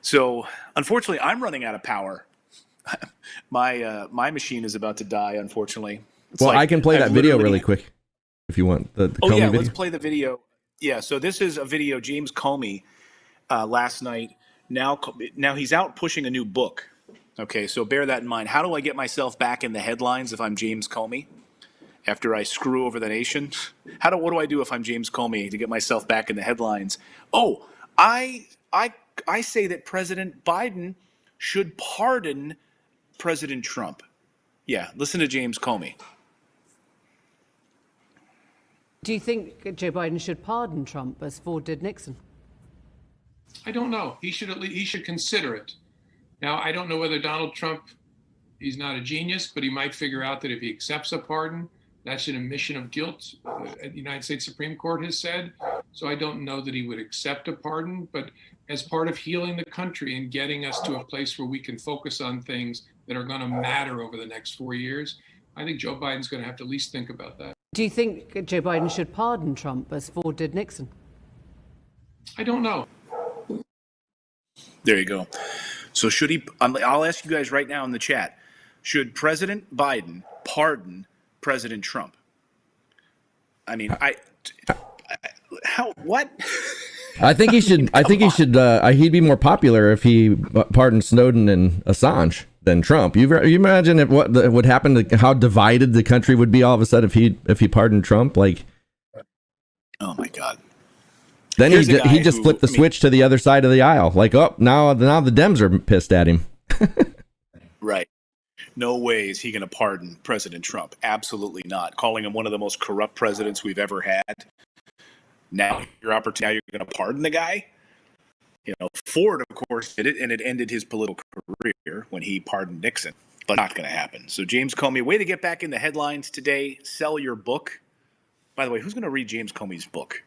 Speaker 6: So unfortunately, I'm running out of power. My machine is about to die. Unfortunately.
Speaker 2: I can play that video really quick if you want. The Comey video.
Speaker 6: Let's play the video. Yeah, so this is a video James Comey last night. Now he's out pushing a new book. Okay, so bear that in mind. How do I get myself back in the headlines if I'm James Comey after I screw over the nation? What do I do if I'm James Comey to get myself back in the headlines? Oh, I say that President Biden should pardon President Trump. Yeah, listen to James Comey.
Speaker 12: Do you think Joe Biden should pardon Trump as Ford did Nixon?
Speaker 13: I don't know. He should consider it. Now, I don't know whether Donald Trump, he's not a genius, but he might figure out that if he accepts a pardon, that's an admission of guilt, the United States Supreme Court has said. So I don't know that he would accept a pardon, but as part of healing the country and getting us to a place where we can focus on things that are going to matter over the next 4 years, I think Joe Biden's going to have to at least think about that.
Speaker 12: Do you think Joe Biden should pardon Trump as Ford did Nixon?
Speaker 13: I don't know.
Speaker 6: There you go. So should he? I'll ask you guys right now in the chat. Should President Biden pardon President Trump? I mean, what?
Speaker 2: I think he should. He'd be more popular if he pardoned Snowden and Assange than Trump. You imagine what would happen to how divided the country would be all of a sudden if he pardoned Trump? Like,
Speaker 6: oh my God.
Speaker 2: Then he just flipped the switch to the other side of the aisle. Like, oh, now the Dems are pissed at him.
Speaker 6: Right. No way is he going to pardon President Trump. Absolutely not. Calling him one of the most corrupt presidents we've ever had. Now you're going to pardon the guy? Ford, of course, did it, and it ended his political career when he pardoned Nixon. But not going to happen. So James Comey, way to get back in the headlines today. Sell your book. By the way, who's going to read James Comey's book?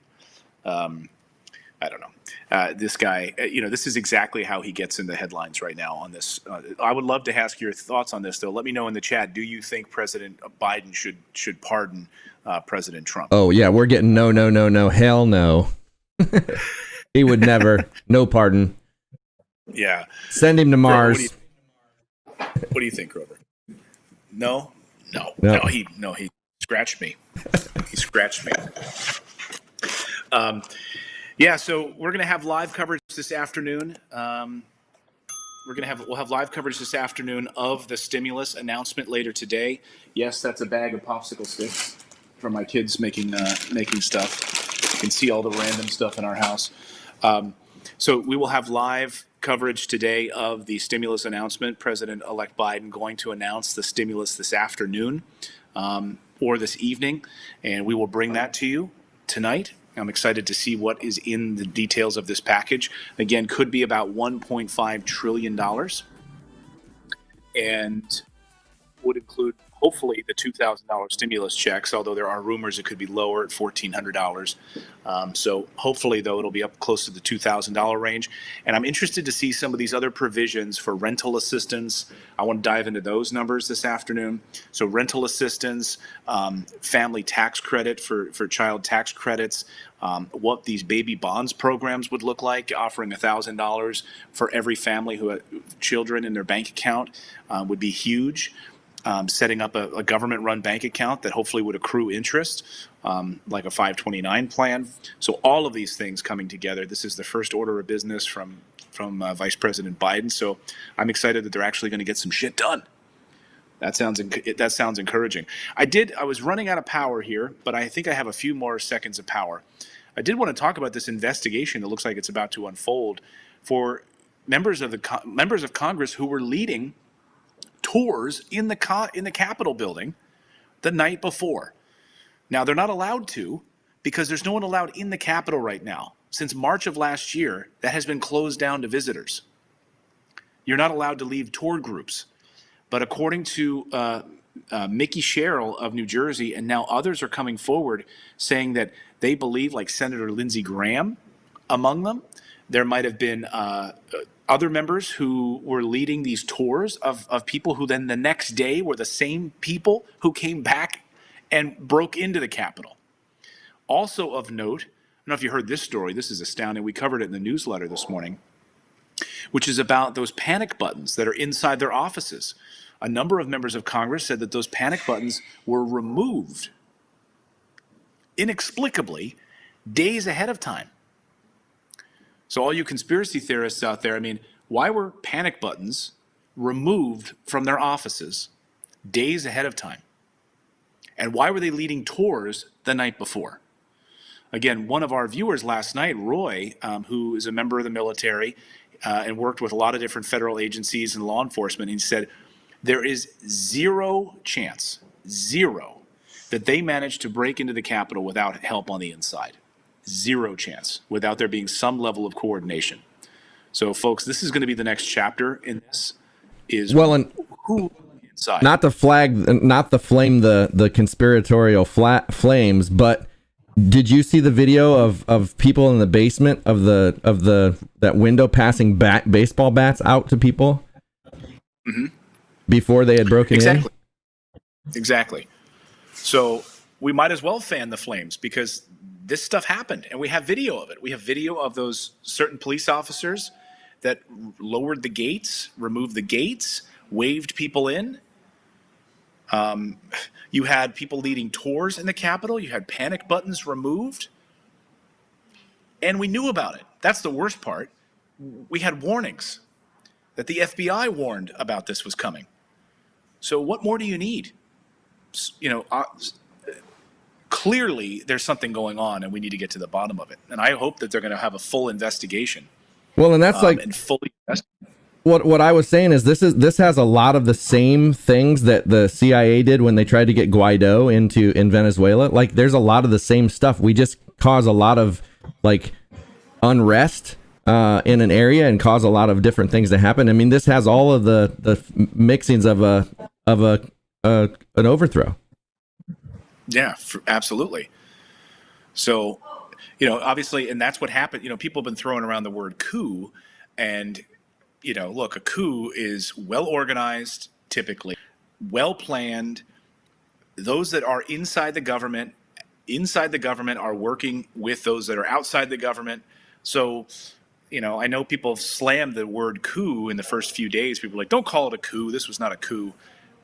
Speaker 6: I don't know. This guy, this is exactly how he gets in the headlines right now on this. I would love to ask your thoughts on this, though. Let me know in the chat. Do you think President Biden should pardon President Trump?
Speaker 2: Oh, yeah. We're getting no. Hell no. He would never. No pardon.
Speaker 6: Yeah.
Speaker 2: Send him to Mars.
Speaker 6: What do you think, Grover? No. He scratched me. He scratched me. Yeah, so we're gonna have live coverage this afternoon. We'll have live coverage this afternoon of the stimulus announcement later today. Yes, that's a bag of popsicle sticks from my kids making stuff. You can see all the random stuff in our house. So we will have live coverage today of the stimulus announcement. President-elect Biden going to announce the stimulus this afternoon or this evening, and we will bring that to you tonight. I'm excited to see what is in the details of this package. Again, could be about $1.5 trillion and would include, hopefully, the $2,000 stimulus checks, although there are rumors it could be lower at $1,400. So hopefully, though, it'll be up close to the $2,000 range. And I'm interested to see some of these other provisions for rental assistance. I want to dive into those numbers this afternoon. So rental assistance, family tax credit for child tax credits, what these baby bonds programs would look like, offering $1,000 for every family who had children in their bank account would be huge. Setting up a government-run bank account that hopefully would accrue interest, like a 529 plan. So all of these things coming together. This is the first order of business from Vice President Biden. So I'm excited that they're actually going to get some shit done. That sounds encouraging. I was running out of power here, but I think I have a few more seconds of power. I did want to talk about this investigation that looks like it's about to unfold for members of Congress who were leading tours in the Capitol building the night before. Now, they're not allowed to because there's no one allowed in the Capitol right now. Since March of last year, that has been closed down to visitors. You're not allowed to leave tour groups. But according to Mickey Sherrill of New Jersey, and now others are coming forward saying that they believe, like Senator Lindsey Graham among them, there might have been other members who were leading these tours of people who then the next day were the same people who came back and broke into the Capitol. Also of note, I don't know if you heard this story. This is astounding. We covered it in the newsletter this morning, which is about those panic buttons that are inside their offices. A number of members of Congress said that those panic buttons were removed inexplicably days ahead of time. So all you conspiracy theorists out there, I mean, why were panic buttons removed from their offices days ahead of time? And why were they leading tours the night before? Again, one of our viewers last night, Roy, who is a member of the military and worked with a lot of different federal agencies and law enforcement, he said, there is zero chance, that they managed to break into the Capitol without help on the inside. Zero chance, without there being some level of coordination. So, folks, this is going to be the next chapter in this. Who inside?
Speaker 2: Not to flame the conspiratorial flames, but did you see the video of people in the basement of that window passing baseball bats out to people?
Speaker 6: Mm-hmm.
Speaker 2: Before they had broken in?
Speaker 6: Exactly. So we might as well fan the flames because this stuff happened and we have video of it. We have video of those certain police officers that lowered the gates, removed the gates, waved people in. You had people leading tours in the Capitol. You had panic buttons removed. And we knew about it. That's the worst part. We had warnings that the FBI warned about this was coming. So what more do you need? Clearly there's something going on and we need to get to the bottom of it. And I hope that they're going to have a full investigation.
Speaker 2: Well, and that's
Speaker 6: and fully investigate.
Speaker 2: What I was saying is this has a lot of the same things that the CIA did when they tried to get Guaido in Venezuela. Like there's a lot of the same stuff. We just cause a lot of like unrest in an area and cause a lot of different things to happen. I mean, this has all of the mixings of an overthrow.
Speaker 6: Yeah, absolutely. So, obviously, and that's what happened. People have been throwing around the word coup, and look, a coup is well organized, typically well planned. Those that are inside the government are working with those that are outside the government. So, I know people have slammed the word coup in the first few days. People are like, don't call it a coup. This was not a coup.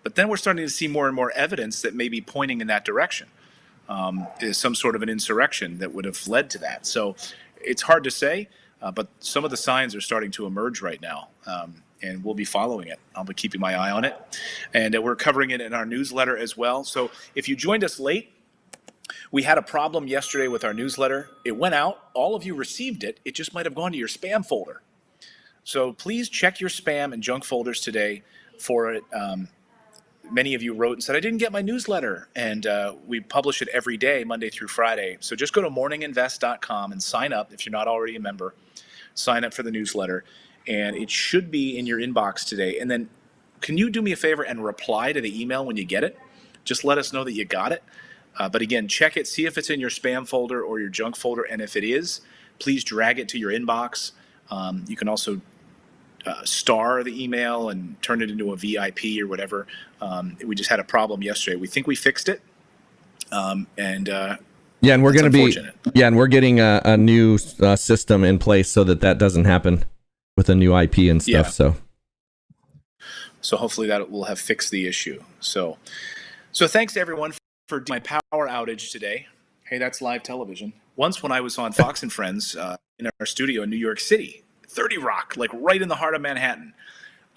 Speaker 6: But then we're starting to see more and more evidence that may be pointing in that direction. Is some sort of an insurrection that would have led to that. So it's hard to say, but some of the signs are starting to emerge right now, and we'll be following it. I'll be keeping my eye on it. And we're covering it in our newsletter as well. So if you joined us late, we had a problem yesterday with our newsletter. It went out. All of you received it. It just might have gone to your spam folder. So please check your spam and junk folders today for it. Many of you wrote and said, I didn't get my newsletter. And we publish it every day, Monday through Friday. So just go to morninginvest.com and sign up if you're not already a member. Sign up for the newsletter. And it should be in your inbox today. And then can you do me a favor and reply to the email when you get it? Just let us know that you got it. But again, check it, see if it's in your spam folder or your junk folder. And if it is, please drag it to your inbox. You can also star the email and turn it into a VIP or whatever. We just had a problem yesterday. We think we fixed it. And
Speaker 2: we're going to be, and we're getting a new system in place so that doesn't happen with a new IP and stuff.
Speaker 6: Yeah. So hopefully that will have fixed the issue. So thanks everyone for my power outage today. Hey, that's live television. Once when I was on Fox and Friends in our studio in New York City, 30 Rock, like right in the heart of Manhattan,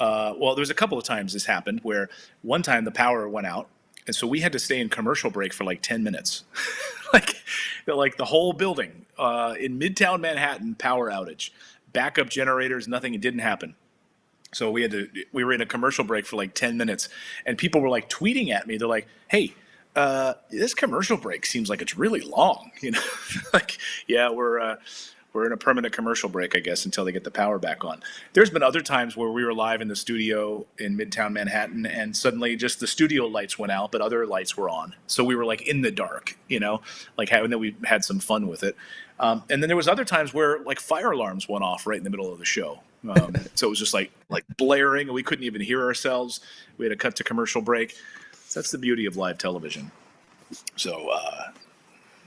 Speaker 6: Well, there was a couple of times this happened where one time the power went out, and so we had to stay in commercial break for like 10 minutes. like the whole building in Midtown Manhattan, power outage, backup generators, nothing. It didn't happen. So we were in a commercial break for like 10 minutes, and people were like tweeting at me. They're like, "Hey, this commercial break seems like it's really long." Like, yeah, we're in a permanent commercial break, I guess, until they get the power back on. There's been other times where we were live in the studio in Midtown Manhattan, and suddenly just the studio lights went out, but other lights were on. So we were like in the dark, and then we had some fun with it. And then there was other times where like fire alarms went off right in the middle of the show. So it was just like blaring, and we couldn't even hear ourselves. We had to cut to commercial break. So that's the beauty of live television.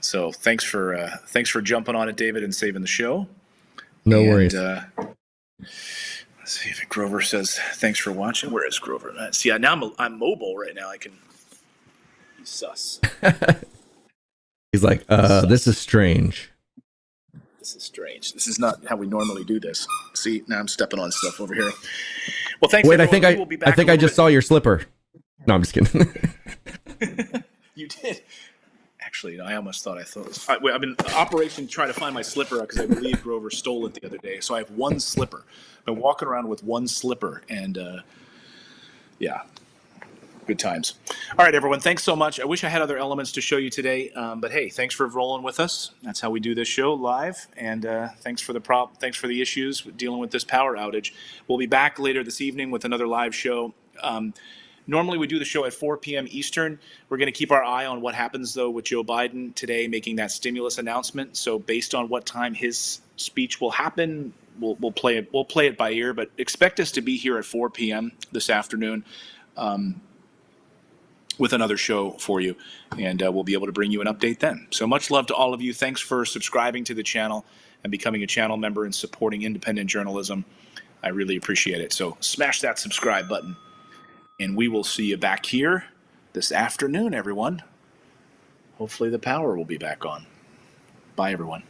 Speaker 6: So thanks for jumping on it, David, and saving the show.
Speaker 2: No worries.
Speaker 6: Let's see if Grover says thanks for watching. Where is Grover? See, now I'm mobile right now. I can. He's sus.
Speaker 2: He's like, this is strange.
Speaker 6: This is strange. This is not how we normally do this. See, now I'm stepping on stuff over here. Well, thanks.
Speaker 2: Wait,
Speaker 6: everyone.
Speaker 2: I think I just saw your slipper. No, I'm just kidding.
Speaker 6: You did. Actually, I almost thought I've been Operation trying to find my slipper because I believe Grover stole it the other day. So I have one slipper. I've been walking around with one slipper, and yeah, good times. All right, everyone, thanks so much. I wish I had other elements to show you today, but hey, thanks for rolling with us. That's how we do this show live, and thanks for the issues with dealing with this power outage. We'll be back later this evening with another live show. Normally we do the show at 4 p.m. Eastern. We're going to keep our eye on what happens, though, with Joe Biden today making that stimulus announcement. So based on what time his speech will happen, we'll play it. We'll play it by ear. But expect us to be here at 4 p.m. this afternoon with another show for you, and we'll be able to bring you an update then. So much love to all of you. Thanks for subscribing to the channel and becoming a channel member and supporting independent journalism. I really appreciate it. So smash that subscribe button. And we will see you back here this afternoon, everyone. Hopefully the power will be back on. Bye, everyone.